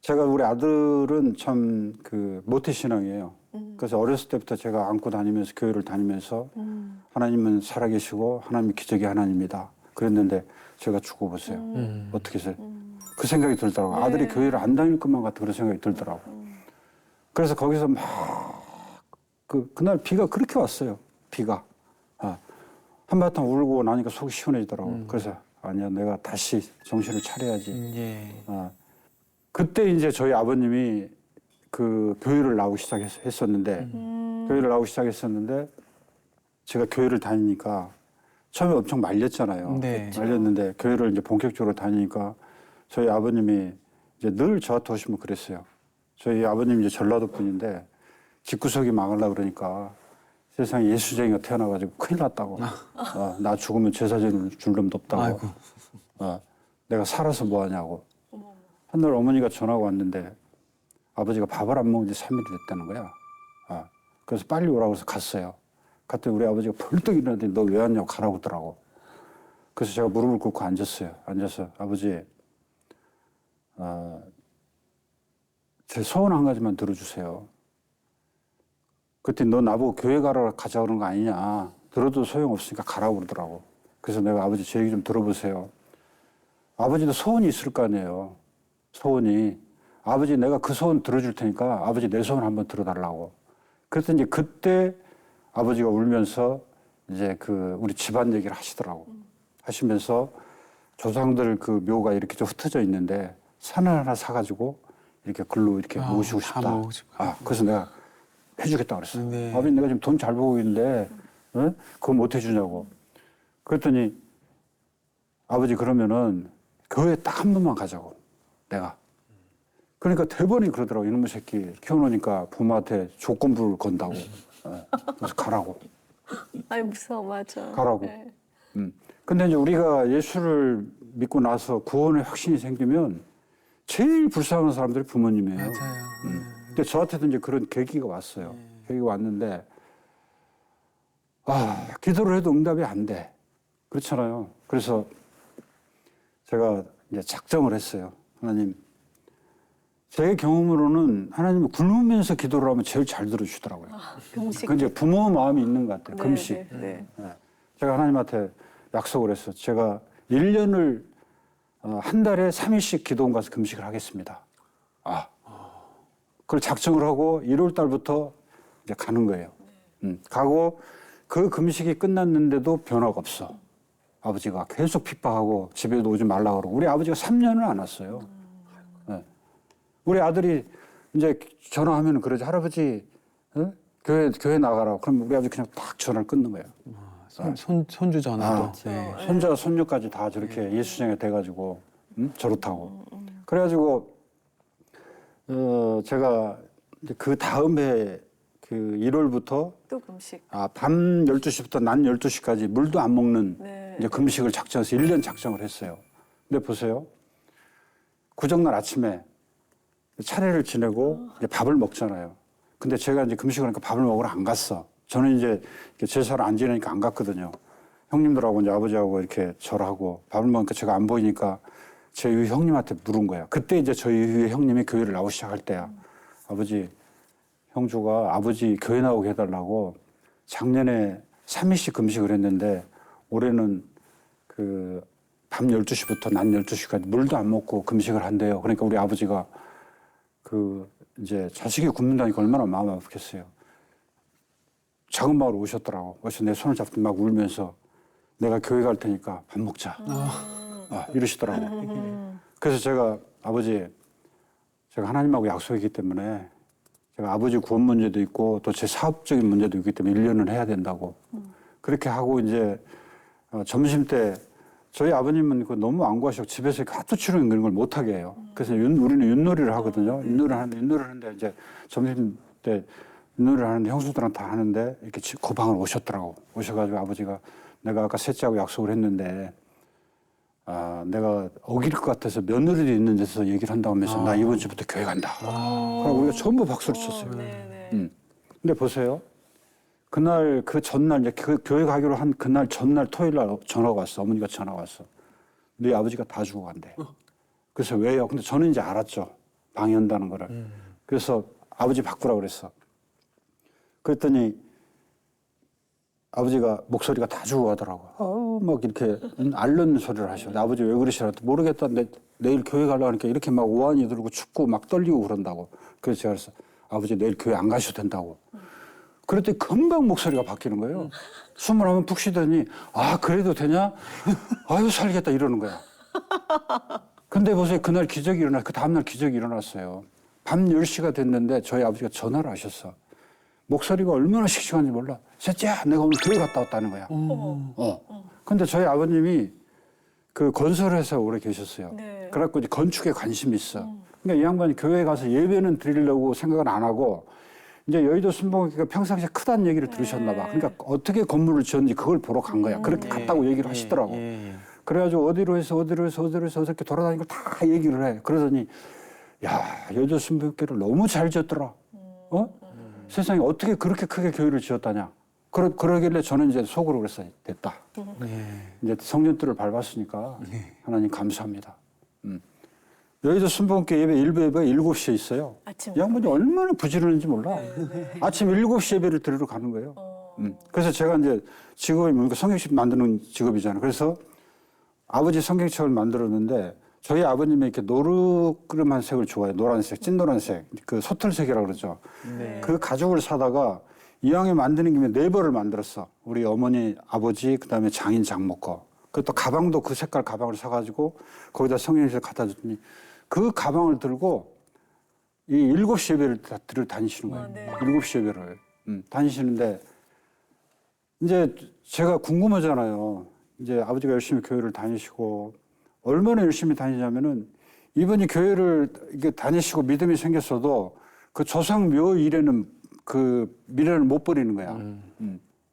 제가 우리 아들은 참 그 모태 신앙이에요. 그래서 어렸을 때부터 제가 안고 다니면서 교회를 다니면서 하나님은 살아계시고 하나님이 기적의 하나님이다. 그랬는데 제가 죽어보세요. 어떻게 해서 그 생각이 들더라고요. 네. 아들이 교회를 안 다닐 것만 같은 그런 생각이 들더라고요. 그래서 거기서 막 그날 비가 그렇게 왔어요. 비가. 한바탕 울고 나니까 속이 시원해지더라고요. 그래서 아니야 내가 다시 정신을 차려야지. 예. 그때 이제 저희 아버님이 그 교회를 나오기 시작했었는데 교회를 나오기 시작했었는데 제가 교회를 다니니까 처음에 엄청 말렸잖아요. 네. 말렸는데 교회를 이제 본격적으로 다니니까 저희 아버님이 이제 늘 저한테 오시면 그랬어요. 저희 아버님 이제 전라도 분인데 집구석이 망하려고 그러니까 세상에 예수쟁이가 태어나가지고 큰일 났다고. 나 죽으면 제사 줄 놈도 없다고. 아이고. 내가 살아서 뭐 하냐고. 한날 어머니가 전화가 왔는데 아버지가 밥을 안 먹은 지 3일이 됐다는 거야. 그래서 빨리 오라고 해서 갔어요. 갔더니 우리 아버지가 벌떡 일어났더니 너 왜 왔냐고 가라고 하더라고. 그래서 제가 무릎을 꿇고 앉았어요. 앉아서 아버지, 제 소원 한 가지만 들어주세요. 그랬더니 너 나보고 교회 가자 그런 거 아니냐. 들어도 소용없으니까 가라고 그러더라고. 그래서 내가 아버지 제 얘기 좀 들어보세요. 아버지도 소원이 있을 거 아니에요. 소원이. 아버지 내가 그 소원 들어줄 테니까 아버지 내 소원 한번 들어달라고. 그래서 이제 그때 아버지가 울면서 이제 우리 집안 얘기를 하시더라고. 하시면서 조상들 그 묘가 이렇게 좀 흩어져 있는데 산을 하나 사가지고 이렇게 글로 이렇게 모시고 싶다. 그래서 내가 해주겠다 그랬어. 네. 아버지 내가 지금 돈 잘 벌고 있는데 그거 못 해주냐고. 그랬더니 아버지 그러면은 교회 딱 한 번만 가자고 내가. 그러니까 대번이 그러더라고. 이놈의 새끼 키워놓으니까 부모한테 조건부를 건다고. 그래서 가라고. 아이 무서워 맞아. 가라고. 네. 근데 이제 우리가 예수를 믿고 나서 구원의 확신이 생기면 제일 불쌍한 사람들이 부모님이에요. 맞아요. 근데 저한테도 이제 그런 계기가 왔어요. 계기가 왔는데, 기도를 해도 응답이 안 돼. 그렇잖아요. 그래서 제가 이제 작정을 했어요. 하나님, 제 경험으로는 하나님이 굶으면서 기도를 하면 제일 잘 들어주시더라고요. 금식. 그 이제 부모 마음이 있는 것 같아요. 금식. 네. 제가 하나님한테 약속을 했어요. 제가 1년을 한 달에 3일씩 기도원 가서 금식을 하겠습니다. 그걸 작정을 하고 1월 달부터 이제 가는 거예요. 가고 그 금식이 끝났는데도 변화가 없어. 아버지가 계속 핍박하고 집에도 오지 말라 그러고 우리 아버지가 3년을 안 왔어요. 네. 우리 아들이 이제 전화하면 그러지 할아버지 교회 나가라고 그럼 우리 아버지 그냥 딱 전화를 끊는 거예요. 손주 전화도. 네. 손자 손녀까지 다 저렇게 예수장에 돼가지고 저렇다고. 그래가지고 제가 이제 그 다음 해 그 1월부터 또 금식. 밤 12시부터 낮 12시까지 물도 안 먹는 네. 이제 금식을 작정해서 1년 작정을 했어요. 근데 보세요. 구정날 아침에 차례를 지내고 이제 밥을 먹잖아요. 근데 제가 이제 금식을 하니까 밥을 먹으러 안 갔어. 저는 이제 제사를 안 지내니까 안 갔거든요. 형님들하고 이제 아버지하고 이렇게 절하고 밥을 먹으니까 제가 안 보이니까 제 위 형님한테 물은 거야. 그때 이제 저희 위에 형님이 교회를 나오기 시작할 때야. 아버지, 형주가 아버지 교회 나오게 해달라고 작년에 3일씩 금식을 했는데 올해는 그 밤 12시부터 낮 12시까지 물도 안 먹고 금식을 한대요. 그러니까 우리 아버지가 그 이제 자식이 굶는다니까 얼마나 마음 아프겠어요. 작은 마을 오셨더라고. 그래서 내 손을 잡고 막 울면서 내가 교회 갈 테니까 밥 먹자. 이러시더라고. 그래서 제가 아버지, 제가 하나님하고 약속이기 때문에 제가 아버지 구원 문제도 있고 또 제 사업적인 문제도 있기 때문에 1년을 해야 된다고. 그렇게 하고 이제 점심 때 저희 아버님은 그 너무 안구하시고 집에서 하도 치료는 그런 걸 못하게 해요. 그래서 우리는 윷놀이를 하거든요. 윷놀이를 하는데 이제 점심 때 윷놀이를 하는데 형수들은 다 하는데 이렇게 그 방을 오셨더라고. 오셔가지고 아버지가 내가 아까 셋째하고 약속을 했는데 내가 어길 것 같아서 며느리도 있는 데서 얘기를 한다고 하면서 나 이번 주부터 교회 간다. 그러고 우리가 전부 박수를 쳤어요. 근데 보세요. 그날 그 전날 이제 그 교회 가기로 한 그날 전날 토요일 날 전화가 왔어. 어머니가 전화가 왔어. 네 아버지가 다 죽어간대. 그래서 왜요? 근데 저는 이제 알았죠. 방해한다는 거를. 그래서 아버지 바꾸라고 그랬어. 그랬더니 아버지가 목소리가 다 죽어가더라고. 막 이렇게 앓는 소리를 하셔. 아버지 왜 그러시나? 모르겠다. 내일 교회 가려고 하니까 이렇게 막 오한이 들고 춥고 막 떨리고 그런다고. 그래서 제가 그래서 아버지 내일 교회 안 가셔도 된다고. 그랬더니 금방 목소리가 바뀌는 거예요. 숨을 한번 푹 쉬더니 그래도 되냐? 아유 살겠다 이러는 거야. 근데 보세요. 그날 기적이 그 다음날 기적이 일어났어요. 밤 10시가 됐는데 저희 아버지가 전화를 하셨어. 목소리가 얼마나 씩씩한지 몰라. 셋째야, 내가 오늘 교회 갔다 왔다는 거야. 근데 저희 아버님이 그 건설회사에 오래 계셨어요. 네. 그래갖고 이제 건축에 관심이 있어. 그러니까 이 양반이 교회에 가서 예배는 드리려고 생각은 안 하고 이제 여의도 순복음교회가 평상시에 크다는 얘기를 들으셨나 봐. 그러니까 어떻게 건물을 지었는지 그걸 보러 간 거야. 그렇게 갔다고 얘기를 하시더라고. 그래가지고 어디로 해서 어떻게 돌아다니는 걸 다 얘기를 해. 그러더니 야, 여의도 순복음교회를 너무 잘 지었더라. 세상에 어떻게 그렇게 크게 교회를 지었다냐. 그러길래 저는 이제 속으로 그랬어요. 됐다. 이제 성전들을 밟았으니까 하나님 감사합니다. 여의도 순복음교회 예배 1부 예배가 7시에 있어요. 이 양반이 얼마나 부지런한지 몰라. 아침 7시 예배를 드리러 가는 거예요. 그래서 제가 이제 직업이 뭡니까? 성경책 만드는 직업이잖아요. 그래서 아버지 성경책을 만들었는데 저희 아버님이 이렇게 노르그름한 색을 좋아해요. 노란색, 찐노란색. 그 소털색이라고 그러죠. 그 가죽을 사다가 이왕에 만드는 김에 4벌을 만들었어. 우리 어머니, 아버지, 그다음에 장인, 장모 거. 그또 가방도 그 색깔 가방을 사가지고 거기다 성경책을 갖다 줬더니 그 가방을 들고 이 7시 예배를 들어 다니시는 거예요. 7시 예배를. 다니시는데 이제 제가 궁금하잖아요. 이제 아버지가 열심히 교회를 다니시고 얼마나 열심히 다니냐면은 이분이 교회를 이렇게 다니시고 믿음이 생겼어도 그 조상 묘 일에는 그 미련을 못 버리는 거야.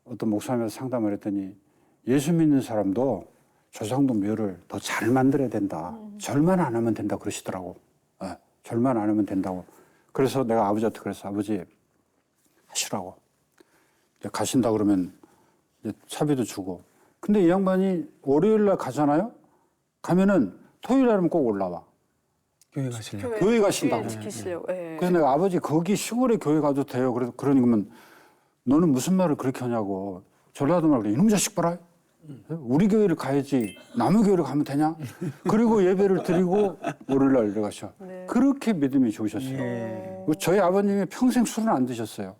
어떤 목사님한테 상담을 했더니 예수 믿는 사람도 조상도 묘를 더 잘 만들어야 된다. 절만 안 하면 된다 그러시더라고. 절만 안 하면 된다고. 그래서 내가 아버지한테 그랬어. 아버지 하시라고. 가신다 그러면 이제 차비도 주고. 근데 이 양반이 월요일 날 가잖아요. 가면은 토요일 날은 꼭 올라와. 교회 가시려고. 교회 가신다고. 지키시려고. 네. 그래서 내가 아버지 거기 시골에 교회 가도 돼요. 그러니까 너는 무슨 말을 그렇게 하냐고. 전라도 말 그래. 이놈 자식 봐라. 우리 교회를 가야지 남의 교회를 가면 되냐? 그리고 예배를 드리고 월요일날 들어가셔. 네. 그렇게 믿음이 좋으셨어요. 예. 저희 아버님이 평생 술은 안 드셨어요.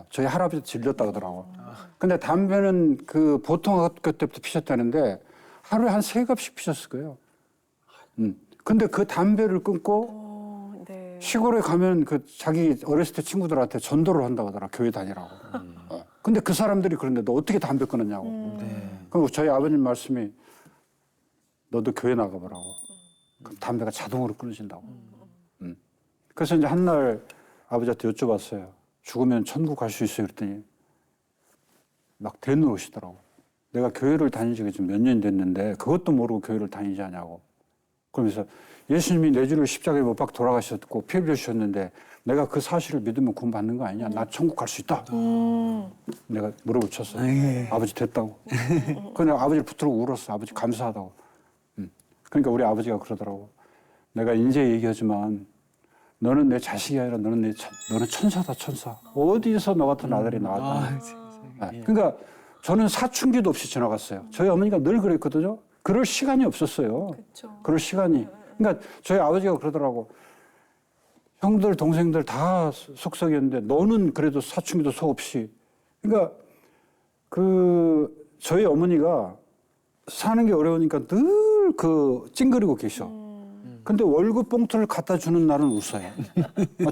저희 할아버지 질렸다 그러더라고. 근데 담배는 그 보통 학교 때부터 피셨다는데 하루에 한 3갑씩 피셨을 거예요. 근데 그 담배를 끊고 네. 시골에 가면 그 자기 어렸을 때 친구들한테 전도를 한다고 하더라. 교회 다니라고. 근데 그 사람들이 그런데 너 어떻게 담배 끊었냐고. 네. 그리고 저희 아버님 말씀이 너도 교회 나가보라고. 그럼 담배가 자동으로 끊어진다고. 그래서 이제 한날 아버지한테 여쭤봤어요. 죽으면 천국 갈 수 있어요? 그랬더니 막 대놓으시더라고. 내가 교회를 다닌 지가 지금 몇 년 됐는데 그것도 모르고 교회를 다니지 않냐고. 그러면서 예수님이 내 죄를 십자가에 못 박혀 돌아가셨고 피 흘려주셨는데 내가 그 사실을 믿으면 구원받는 거 아니냐. 나 천국 갈 수 있다. 내가 무릎을 쳤어요. 예. 아버지 됐다고. 그냥 아버지를 붙들고 울었어. 아버지 감사하다고. 그러니까 우리 아버지가 그러더라고. 내가 이제 얘기하지만 너는 내 자식이 아니라 너는 천사다 천사. 어디서 너 같은 아들이 나왔다. 그러니까 저는 사춘기도 없이 지나갔어요. 저희 어머니가 늘 그랬거든요. 그럴 시간이 없었어요. 그렇죠. 그럴 시간이. 그러니까 저희 아버지가 그러더라고. 형들 동생들 다 속썩였는데 너는 그래도 사춘기도 소 없이. 그러니까 그 저희 어머니가 사는 게 어려우니까 늘 그 찡그리고 계셔. 근데 월급 봉투를 갖다 주는 날은 웃어요.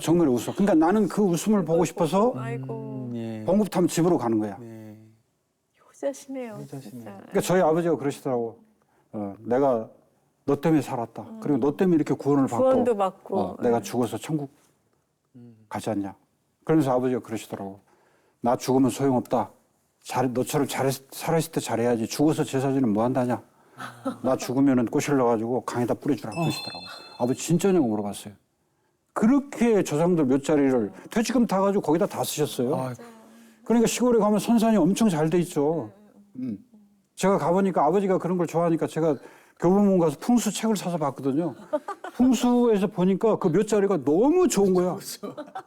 정말에 웃어. 그러니까 나는 그 웃음을 보고 싶어서 아이고 예. 봉급 타면 집으로 가는 거야. 네. 효자시네요. 효자시네요. 진짜. 그러니까 저희 아버지가 그러시더라고. 내가 너 때문에 살았다. 그리고 너 때문에 이렇게 구원을 받고, 구원도 받고. 내가 죽어서 천국 가지 않냐. 그러면서 아버지가 그러시더라고. 나 죽으면 소용없다. 너처럼 살아있을 때 잘해야지. 죽어서 제사지는 뭐 한다냐. 나 죽으면은 꼬실 넣어가지고 강에다 뿌려주라 그러시더라고. 아버지 진짜냐고 물어봤어요. 그렇게 조상들 몇 자리를 퇴직금 타가지고 거기다 다 쓰셨어요. 그러니까 시골에 가면 선산이 엄청 잘 돼 있죠. 제가 가보니까 아버지가 그런 걸 좋아하니까 제가 교보문 가서 풍수 책을 사서 봤거든요. 풍수에서 보니까 그 몇 자리가 너무 좋은 거야.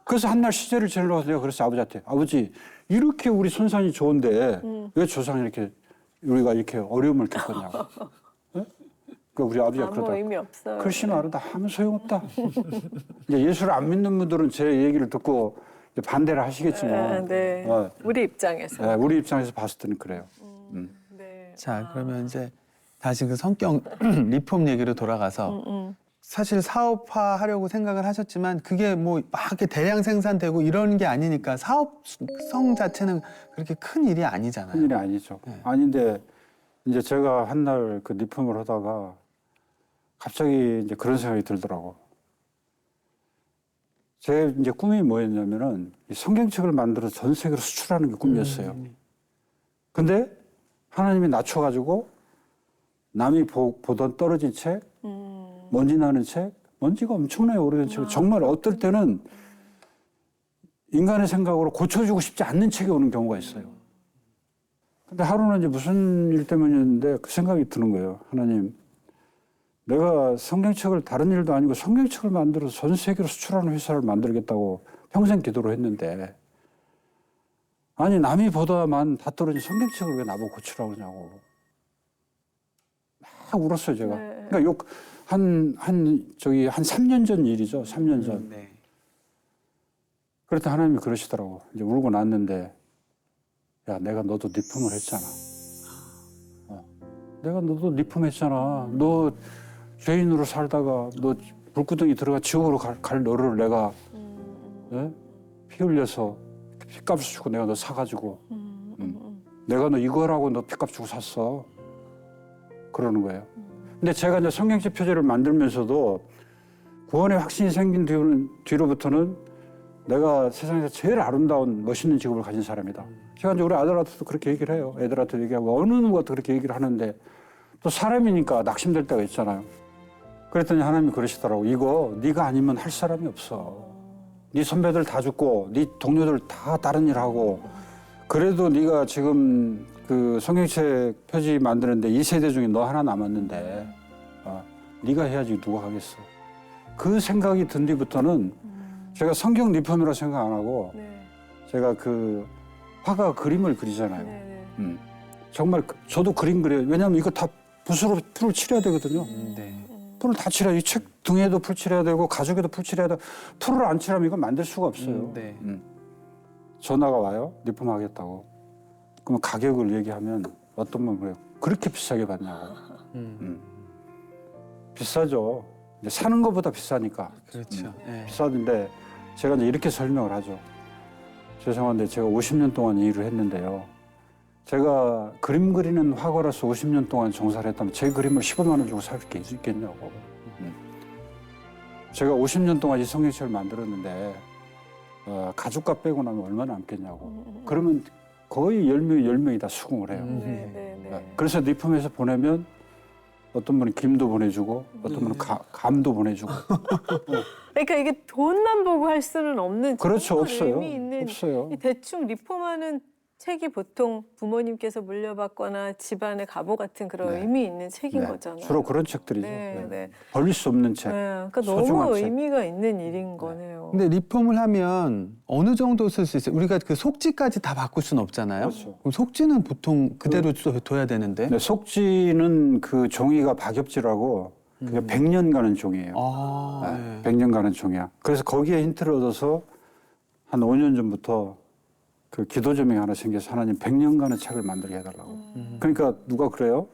그래서 한날 시제를 지내러 가서 내가 그랬어요. 아버지한테. 아버지 이렇게 우리 선산이 좋은데 왜 조상이 이렇게 우리가 이렇게 어려움을 겪었냐고. 네? 그러니까 우리 아버지가 아무 그러더라고. 의미 없어요. 글씨 말하다 아무 소용없다. 이제 예수를 안 믿는 분들은 제 얘기를 듣고 이제 반대를 하시겠지만 네. 우리 입장에서. 네, 우리 입장에서 봤을 때는 그래요. 네. 자, 그러면 이제 다시 그 성경 리폼 얘기로 돌아가서 사실 사업화 하려고 생각을 하셨지만 그게 뭐 막 이렇게 대량 생산되고 이런 게 아니니까 사업성 자체는 그렇게 큰 일이 아니잖아요. 큰일이 아니죠. 네. 아닌데 이제 제가 한날 그 리폼을 하다가 갑자기 이제 그런 생각이 들더라고. 제 이제 꿈이 뭐였냐면은 이 성경책을 만들어서 전 세계로 수출하는 게 꿈이었어요. 근데 하나님이 낮춰가지고 남이 보던 떨어진 책, 먼지 나는 책, 먼지가 엄청나게 오래된 책, 정말 어떨 때는 인간의 생각으로 고쳐주고 싶지 않는 책이 오는 경우가 있어요. 근데 하루는 이제 무슨 일 때문이었는데 그 생각이 드는 거예요. 하나님, 내가 성경책을 다른 일도 아니고 성경책을 만들어서 전 세계로 수출하는 회사를 만들겠다고 평생 기도를 했는데 아니 남이 보다만 다 떨어진 성경책을 왜 나보고 고치라고 그러냐고 막 울었어요 제가. 네. 그러니까 한 3년 전 일이죠. 3년 전. 네. 그랬더니 하나님이 그러시더라고. 이제 울고 났는데 야 내가 너도 리폼을 했잖아. 내가 너도 리폼했잖아. 너 죄인으로 살다가 너 불구덩이 들어가 지옥으로 갈 너를 내가 피 흘려서 피값을 주고 내가 너 사가지고 내가 너 이거라고 너 피값 주고 샀어. 그러는 거예요. 근데 제가 이제 성경책 표제를 만들면서도 구원의 확신이 생긴 뒤로부터는 내가 세상에서 제일 아름다운 멋있는 직업을 가진 사람이다. 제가 이제 우리 아들한테도 그렇게 얘기를 해요. 애들한테 얘기하고 어느 누구한테 그렇게 얘기를 하는데 또 사람이니까 낙심될 때가 있잖아요. 그랬더니 하나님이 그러시더라고. 이거 네가 아니면 할 사람이 없어. 네 선배들 다 죽고 네 동료들 다 다른 일 하고 그래도 네가 지금 그 성경책 표지 만드는데 이 세대 중에 너 하나 남았는데 네가 해야지 누가 하겠어. 그 생각이 든 뒤부터는 제가 성경 리폼이라고 생각 안 하고 네. 제가 그 화가 그림을 그리잖아요. 네. 정말 저도 그림 그려요. 왜냐하면 이거 다 붓으로 풀을 칠해야 되거든요. 네. 풀을 다 칠해야 이 책 등에도 풀 칠해야 되고 가죽에도 풀 칠해야 되고 풀을 안 칠하면 이건 만들 수가 없어요. 네. 전화가 와요. 리폼하겠다고. 그러면 가격을 얘기하면 어떤 분 그래요. 그렇게 비싸게 받냐고. 비싸죠. 이제 사는 것보다 비싸니까. 그렇죠. 네. 비싸는데 제가 이제 이렇게 설명을 하죠. 죄송한데 제가 50년 동안 이 일을 했는데요. 제가 그림 그리는 화가로서 50년 동안 종사를 했다면 제 그림을 15만 원 주고 살 수 있겠냐고. 제가 50년 동안 이 성경책을 만들었는데 가죽값 빼고 나면 얼마나 남겠냐고. 그러면 거의 10명이 다 수긍을 해요. 그래서 리폼에서 보내면 어떤 분은 김도 보내주고 어떤 분은 감도 보내주고. 그러니까 이게 돈만 보고 할 수는 없는 그렇죠. 정말 없어요. 의미 있는 없어요. 이 대충 리폼하는 책이 보통 부모님께서 물려받거나 집안의 가보 같은 그런 네. 의미 있는 책인 네, 거잖아요. 주로 그런 책들이죠. 네, 네. 네. 버릴 수 없는 책. 네, 그러니까 소중한 너무 책. 의미가 있는 일인 거네요. 근데 리폼을 하면 어느 정도 쓸 수 있어요? 우리가 그 속지까지 다 바꿀 수는 없잖아요. 그렇죠. 그럼 속지는 보통 그대로 둬야 되는데. 네, 속지는 그 종이가 박엽지라고 그게 100년 가는 종이에요. 아, 네, 네. 100년 가는 종이야. 그래서 거기에 힌트를 얻어서 한 5년 전부터 그 기도 제목이 하나 생겨서 하나님 100년 가는 책을 만들게 해달라고. 그러니까 누가 그래요?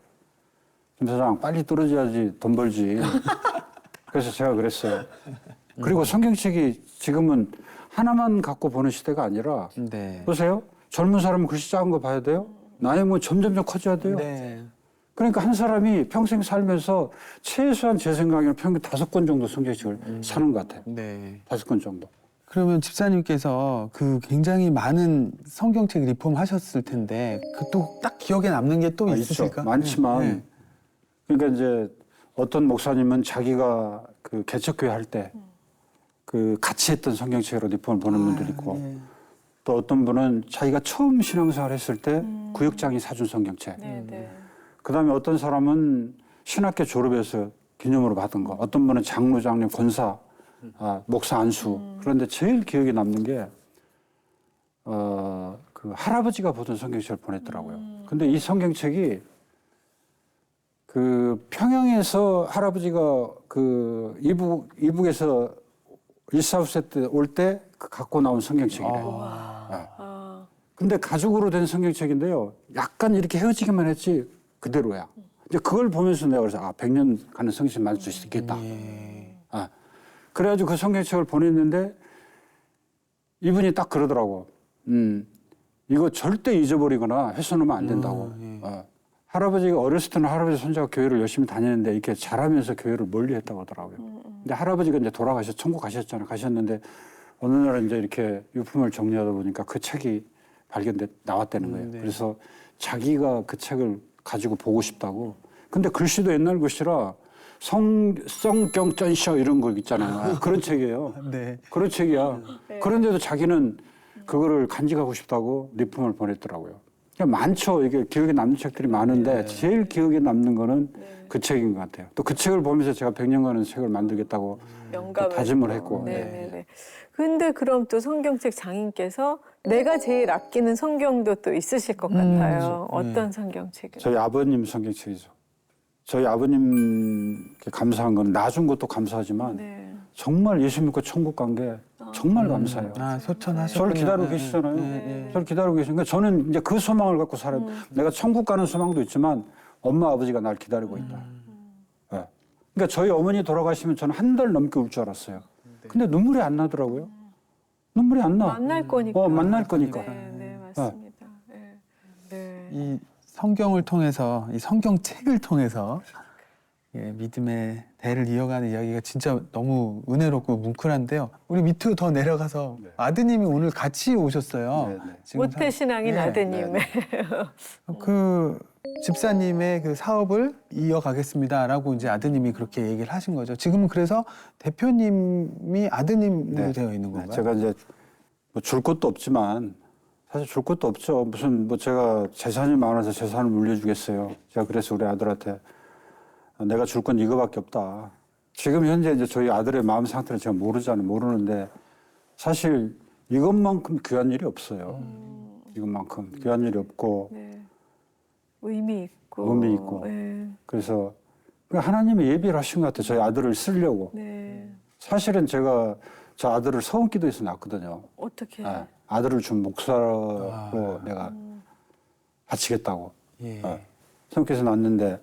김 사장 빨리 떨어져야지 돈 벌지. 그래서 제가 그랬어요. 그리고 성경책이 지금은 하나만 갖고 보는 시대가 아니라 네. 보세요. 젊은 사람은 글씨 작은 거 봐야 돼요. 나이 뭐 점점점 커져야 돼요. 네. 그러니까 한 사람이 평생 살면서 최소한 제 생각에는 평균 5권 정도 성경책을 사는 것 같아요. 네. 5권 정도. 그러면 집사님께서 그 굉장히 많은 성경책 리폼 하셨을 텐데 그 또 딱 기억에 남는 게 또 있으실까? 있죠. 많지만 네. 그러니까 이제 어떤 목사님은 자기가 그 개척교회 할 때 그 같이 했던 성경책으로 리폼을 보는 분들이 있고 네. 또 어떤 분은 자기가 처음 신앙생활 했을 때 구역장이 사준 성경책. 네, 네. 그다음에 어떤 사람은 신학교 졸업해서 기념으로 받은 거. 어떤 분은 장로, 장님, 권사, 목사 안수. 그런데 제일 기억에 남는 게 그 할아버지가 보던 성경책을 보냈더라고요. 근데 이 성경책이 그 평양에서 할아버지가 그 이북에서 일사후세 때 올 때 갖고 나온 성경책이래요. 아, 근데 가죽으로 된 성경책인데요. 약간 이렇게 헤어지기만 했지 그대로야. 근데 그걸 보면서 내가 그래서 100년 가는 성경책 만들 수 있겠다. 그래가지고 그 성경책을 보냈는데 이분이 딱 그러더라고. 이거 절대 잊어버리거나 훼손하면 안 된다고. 할아버지가 어렸을 때는 할아버지 손자가 교회를 열심히 다녔는데 이렇게 자라면서 교회를 멀리했다고 하더라고요. 근데 할아버지가 이제 돌아가셔 천국 가셨는데 어느 날 이제 이렇게 유품을 정리하다 보니까 그 책이 나왔다는 거예요. 네. 그래서 자기가 그 책을 가지고 보고 싶다고. 근데 글씨도 옛날 글씨라 성경전셔 이런 거 있잖아요. 그런 책이에요. 네. 그런 책이야. 네. 그런데도 자기는 그거를 간직하고 싶다고 리폼을 보냈더라고요. 그러니까 많죠. 이게 기억에 남는 책들이 많은데 제일 기억에 남는 거는 그 책인 것 같아요. 또 그 책을 보면서 제가 100년간의 책을 만들겠다고 또 다짐을 했고. 네네네. 근데 그럼 또 성경책 장인께서 내가 제일 아끼는 성경도 또 있으실 것 같아요. 어떤 성경책을? 저희 아버님 성경책이죠. 저희 아버님 감사한 건 나준 것도 감사하지만 네. 정말 예수 믿고 천국 간 게 정말 감사해요. 소천하셨군요. 저를 기다리고 계시잖아요. 저를 기다리고 계시니까 저는 이제 그 소망을 갖고 살아요. 내가 천국 가는 소망도 있지만 엄마 아버지가 날 기다리고 있다. 네. 그러니까 저희 어머니 돌아가시면 저는 한 달 넘게 울 줄 알았어요. 근데 눈물이 안 나더라고요. 눈물이 안 나. 만날 거니까. 만날 거니까. 네, 네 맞습니다. 네. 네. 이 성경을 통해서 이 성경책을 통해서 믿음의 대를 이어가는 이야기가 진짜 너무 은혜롭고 뭉클한데요. 우리 밑으로 더 내려가서 아드님이 오늘 같이 오셨어요. 네, 네. 지금 모태신앙인 네. 아드님. 네, 그 집사님의 그 사업을 이어가겠습니다라고 이제 아드님이 그렇게 얘기를 하신 거죠. 지금은 그래서 대표님이 아드님으로 되어 있는 건가요? 제가 이제 뭐 줄 것도 없지만 사실 줄 것도 없죠. 무슨 뭐 제가 재산이 많아서 재산을 물려주겠어요. 제가 그래서 우리 아들한테 내가 줄 건 이거밖에 없다. 지금 현재 이제 저희 아들의 마음 상태를 제가 모르는데 사실 이것만큼 귀한 일이 없어요. 이것만큼 귀한 일이 없고 네. 의미 있고. 의미 있고. 네. 그래서 하나님이 예비를 하신 것 같아요. 저희 아들을 쓰려고. 네. 사실은 제가 저 아들을 서원기도에서 낳았거든요. 어떻게? 네. 아들을 준 목사로 내가 바치겠다고. 예. 성께서 낳았는데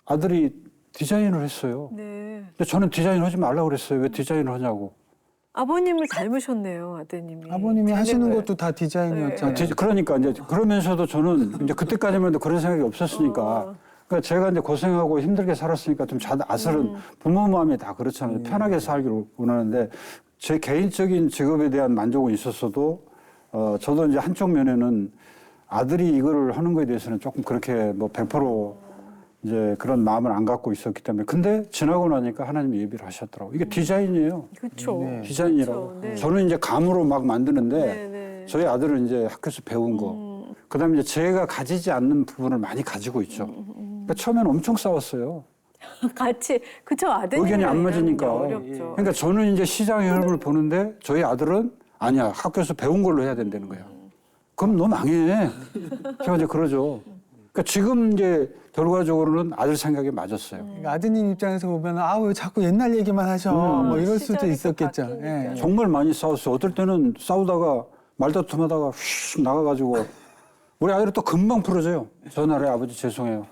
아들이 디자인을 했어요. 네. 근데 저는 디자인 하지 말라고 그랬어요. 왜 디자인을 하냐고. 아버님을 닮으셨네요, 아드님이. 아버님이 하시는 재능을. 것도 다 디자인이었잖아요. 그러니까 이제 그러면서도 저는 이제 그때까지만 해도 그런 생각이 없었으니까. 그러니까 제가 이제 고생하고 힘들게 살았으니까 좀 아슬은 부모 마음이 다 그렇잖아요. 편하게 살기를 원하는데 제 개인적인 직업에 대한 만족은 있었어도 저도 이제 한쪽 면에는 아들이 이거를 하는 거에 대해서는 조금 그렇게 뭐 100% 이제 그런 마음을 안 갖고 있었기 때문에 근데 지나고 나니까 하나님이 예비를 하셨더라고요. 이게 디자인이에요. 그렇죠. 네. 디자인이라고. 그쵸, 네. 저는 이제 감으로 막 만드는데 네, 네. 저희 아들은 이제 학교에서 배운 거. 그다음에 이제 제가 가지지 않는 부분을 많이 가지고 있죠. 그러니까 처음에는 엄청 싸웠어요. 같이 그쵸 아드님 의견이 안 맞으니까. 어렵죠. 그러니까 저는 이제 시장의 흐름을 보는데 저희 아들은 아니야 학교에서 배운 걸로 해야 된다는 거야. 그럼 너 망해. 제가 이제 그러죠. 그러니까 지금 이제 결과적으로는 아들 생각이 맞았어요. 그러니까 아드님 입장에서 보면 아 왜 자꾸 옛날 얘기만 하셔 뭐 이럴 수도 시절이 또 있었겠죠. 바뀌니까. 예. 정말 많이 싸웠어요. 어떨 때는 싸우다가 말다툼하다가 휙 나가가지고 우리 아들은 또 금방 풀어져요. 전화를 아버지 죄송해요.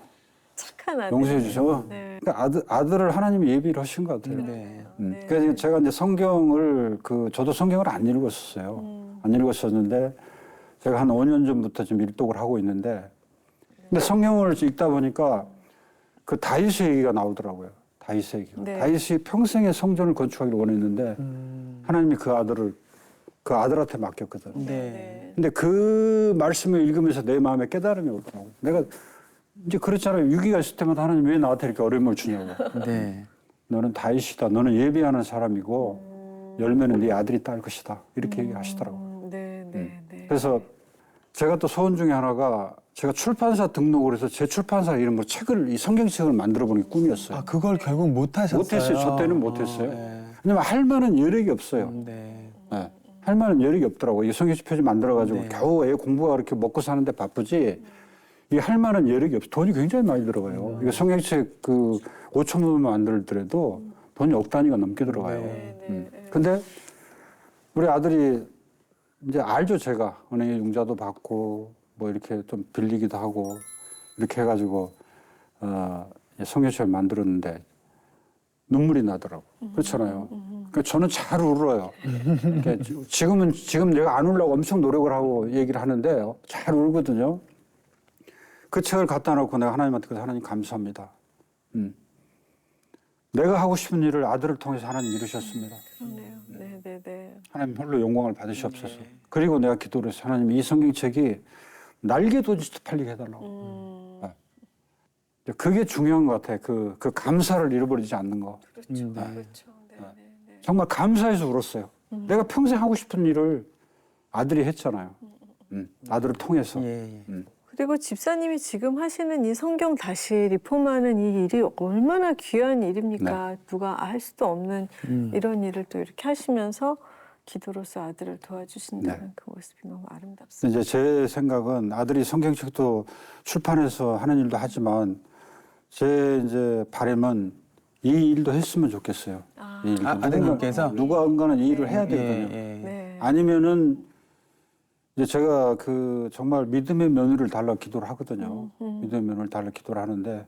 착한 아들. 용서해 주셔. 네. 그러니까 아들을 하나님이 예비를 하신 것 같아요. 네. 네. 그래서 제가 이제 성경을 저도 성경을 안 읽었었어요. 안 읽었었는데 제가 한 5년 전부터 좀 일독을 하고 있는데 근데 성경을 읽다 보니까 그 다윗의 얘기가 나오더라고요. 다윗의 얘기가. 네. 다윗이 평생의 성전을 건축하기를 원했는데 하나님이 그 아들한테 맡겼거든. 네. 근데 그 말씀을 읽으면서 내 마음에 깨달음이 오더라고. 내가 이제 그렇잖아요. 위기가 있을 때마다 하나님 왜 나한테 이렇게 어려움을 주냐고. 네. 너는 다윗이다. 너는 예비하는 사람이고 열매는 네 아들이 딸 것이다. 이렇게 얘기하시더라고요. 네, 네, 네. 그래서 제가 또 소원 중에 하나가 제가 출판사 등록을 해서 제 출판사 이름으로 이 성경책을 만들어 보는 게 꿈이었어요. 아 그걸 결국 못 하셨어요. 못했어요. 저 때는 못했어요. 네. 왜냐면 할 만한 여력이 없어요. 네. 네. 할 만한 여력이 없더라고요. 이 성경책 표지 만들어가지고 네. 겨우 애 공부가 이렇게 먹고 사는데 바쁘지 이 할 만한 여력이 없어. 돈이 굉장히 많이 들어가요. 이거 성경책 5천 부만 만들더라도 돈이 억 단위가 넘게 들어가요. 근데 우리 아들이 이제 알죠, 제가. 은행에 융자도 받고, 뭐 이렇게 좀 빌리기도 하고, 이렇게 해가지고, 성경책을 만들었는데, 눈물이 나더라고. 그렇잖아요. 그러니까 저는 잘 울어요. 그러니까 지금 내가 안 울려고 엄청 노력을 하고 얘기를 하는데, 잘 울거든요. 그 책을 갖다 놓고 내가 하나님한테 그래서 하나님 감사합니다. 내가 하고 싶은 일을 아들을 통해서 하나님 이루셨습니다. 그러네요. 네, 네, 네. 하나님 홀로 영광을 받으시옵소서. 그리고 내가 기도를 해서 하나님 이 성경책이 날개돋이 팔리게 해달라고. 네. 그게 중요한 것 같아요. 그 감사를 잃어버리지 않는 거. 그렇죠. 네. 그렇죠. 네, 네, 네. 정말 감사해서 울었어요. 내가 평생 하고 싶은 일을 아들이 했잖아요. 아들을 통해서. 예. 그리고 집사님이 지금 하시는 이 성경 다시 리폼하는 이 일이 얼마나 귀한 일입니까? 누가 할 수도 없는 이런 일을 또 이렇게 하시면서 기도로서 아들을 도와주신다는 그 모습이 너무 아름답습니다. 이제 제 생각은 아들이 성경책도 출판해서 하는 일도 하지만 제 이제 바람은 이 일도 했으면 좋겠어요. 이 일도. 아드님께서? 누가 언가는 이 일을 해야 되거든요. 네. 아니면은 이제 제가 정말 믿음의 면허를 달라 기도를 하거든요. 믿음의 면허를 달라 기도를 하는데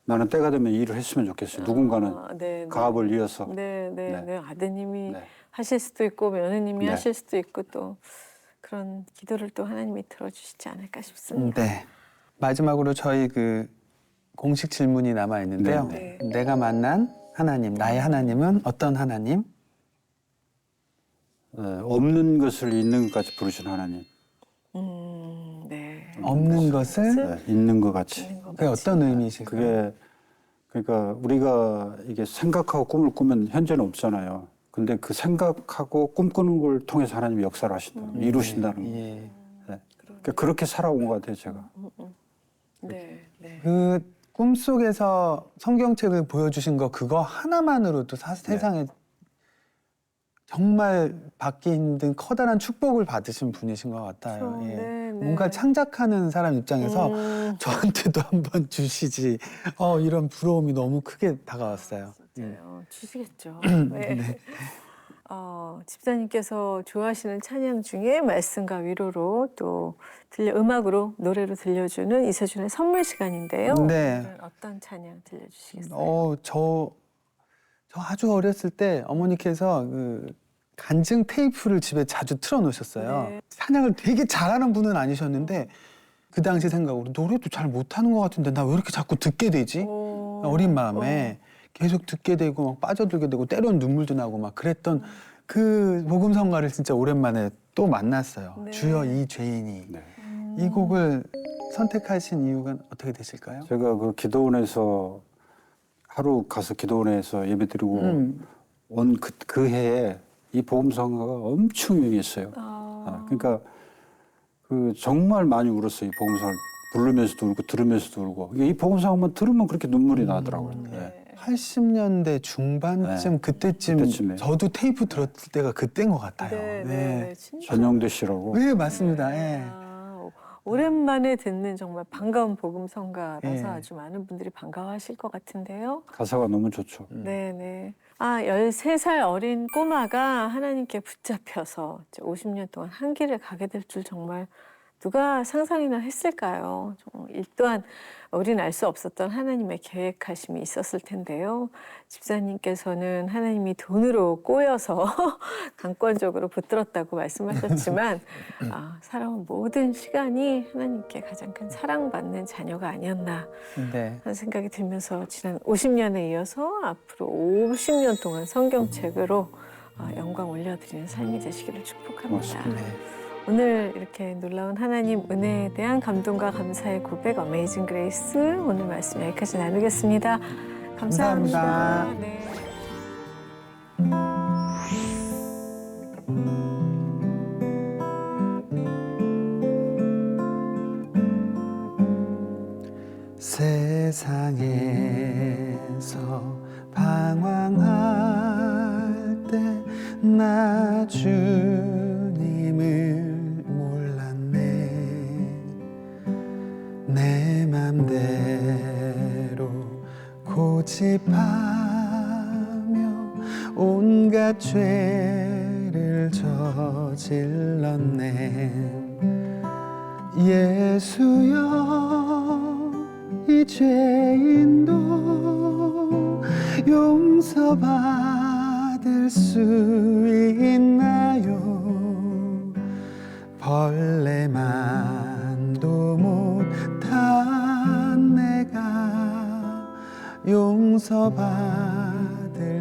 나는 때가 되면 이 일을 했으면 좋겠어요. 누군가는 네, 가업을 이어서. 네, 네, 네. 네. 아드님이 네. 하실 수도 있고 며느님이 네. 하실 수도 있고 또 그런 기도를 또 하나님이 들어주시지 않을까 싶습니다. 네. 마지막으로 저희 공식 질문이 남아 있는데요. 네. 내가 만난 하나님, 나의 하나님은 어떤 하나님? 없는 것을 있는 것까지 부르신 하나님. 네. 없는 것을 네, 있는 것 같이. 있는 것 그게 어떤 의미실까요? 그게 그러니까 우리가 이게 생각하고 꿈을 꾸면 현재는 없잖아요. 근데 그 생각하고 꿈꾸는 걸 통해서 하나님이 역사를 하신다, 이루신다는 거. 예. 네. 그러니까 그렇게 살아온 것 같아요, 제가. 네, 네. 그 꿈속에서 성경책을 보여주신 거 그거 하나만으로도 세상에 정말 받기 힘든 커다란 축복을 받으신 분이신 것 같아요. 그렇죠. 예. 네, 네. 뭔가 창작하는 사람 입장에서 저한테도 한번 주시지. 이런 부러움이 너무 크게 다가왔어요. 맞아요. 주시겠죠. 네. 집사님께서 좋아하시는 찬양 중에 말씀과 위로로 또 음악으로 노래로 들려주는 이세준의 선물 시간인데요. 네. 오늘은 어떤 찬양 들려주시겠어요? 저 아주 어렸을 때 어머니께서 그 간증 테이프를 집에 자주 틀어놓으셨어요. 네. 찬양을 되게 잘하는 분은 아니셨는데 그 당시 생각으로 노래도 잘 못하는 것 같은데 나 왜 이렇게 자꾸 듣게 되지? 어린 마음에 계속 듣게 되고 막 빠져들게 되고 때론 눈물도 나고 막 그랬던 그 복음성가를 진짜 오랜만에 또 만났어요. 네. 주여 이 죄인이. 네. 이 곡을 선택하신 이유가 어떻게 되실까요? 제가 그 기도원에서 하루 가서 기도원에서 예배드리고 온 그 해에 이 복음성가가 엄청 유행했어요. 그러니까 그 정말 많이 울었어요. 이 복음성을 부르면서도 울고 들으면서도 울고. 이 복음성만 들으면 그렇게 눈물이 나더라고요. 네. 80년대 중반쯤 네. 그때쯤에. 저도 테이프 들었을 때가 그때인 것 같아요. 네. 진짜. 전영대 씨라고. 네, 맞습니다. 예. 오랜만에 듣는 정말 반가운 복음성가라서 예. 아주 많은 분들이 반가워하실 것 같은데요. 가사가 너무 좋죠. 네네. 13살 어린 꼬마가 하나님께 붙잡혀서 50년 동안 한 길을 가게 될 줄 정말 누가 상상이나 했을까요? 이 또한 우리는 알 수 없었던 하나님의 계획하심이 있었을 텐데요. 집사님께서는 하나님이 돈으로 꼬여서 강권적으로 붙들었다고 말씀하셨지만 살아온 모든 시간이 하나님께 가장 큰 사랑받는 자녀가 아니었나 네. 하는 생각이 들면서 지난 50년에 이어서 앞으로 50년 동안 성경책으로 영광 올려드리는 삶이 되시기를 축복합니다. 고맙습니다. 오늘 이렇게 놀라운 하나님 은혜에 대한 감동과 감사의 고백 어메이징 그레이스 오늘 말씀 여기까지 나누겠습니다. 감사합니다. 감사합니다. 네. 세상에서 방황할 때 나 주님을 몰랐네. 내 맘대로 고집하며 온갖 죄를 저질렀네. 예수여 이 죄인도 용서받을 수 있나요? 벌레만도 못한 내가 용서받을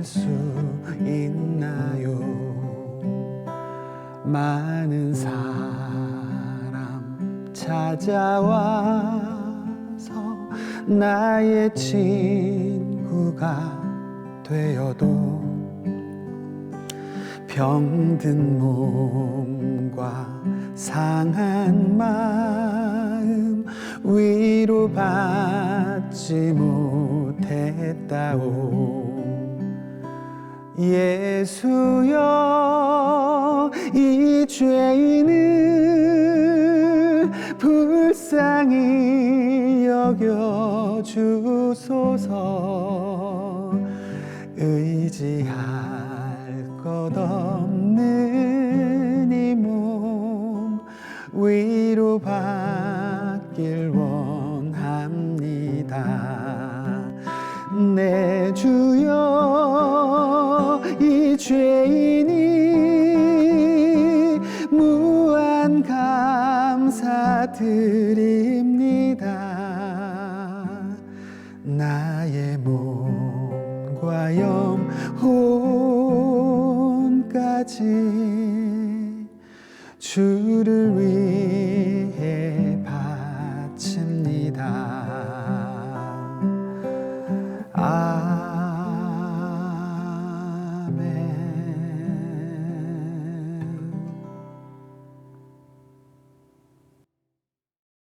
수 있나요? 많은 사람 찾아와서 나의 친구가 되어도 병든 몸과 상한 마음 위로받지 못했다오. 예수여 이 죄인을 불쌍히 여겨주소서. 의지할 것 없는 이 몸 위로받길 원합니다. 내 주여 이 죄인이 무한 감사드립니다. 나의 몸과 영혼까지 주를 위해 바칩니다.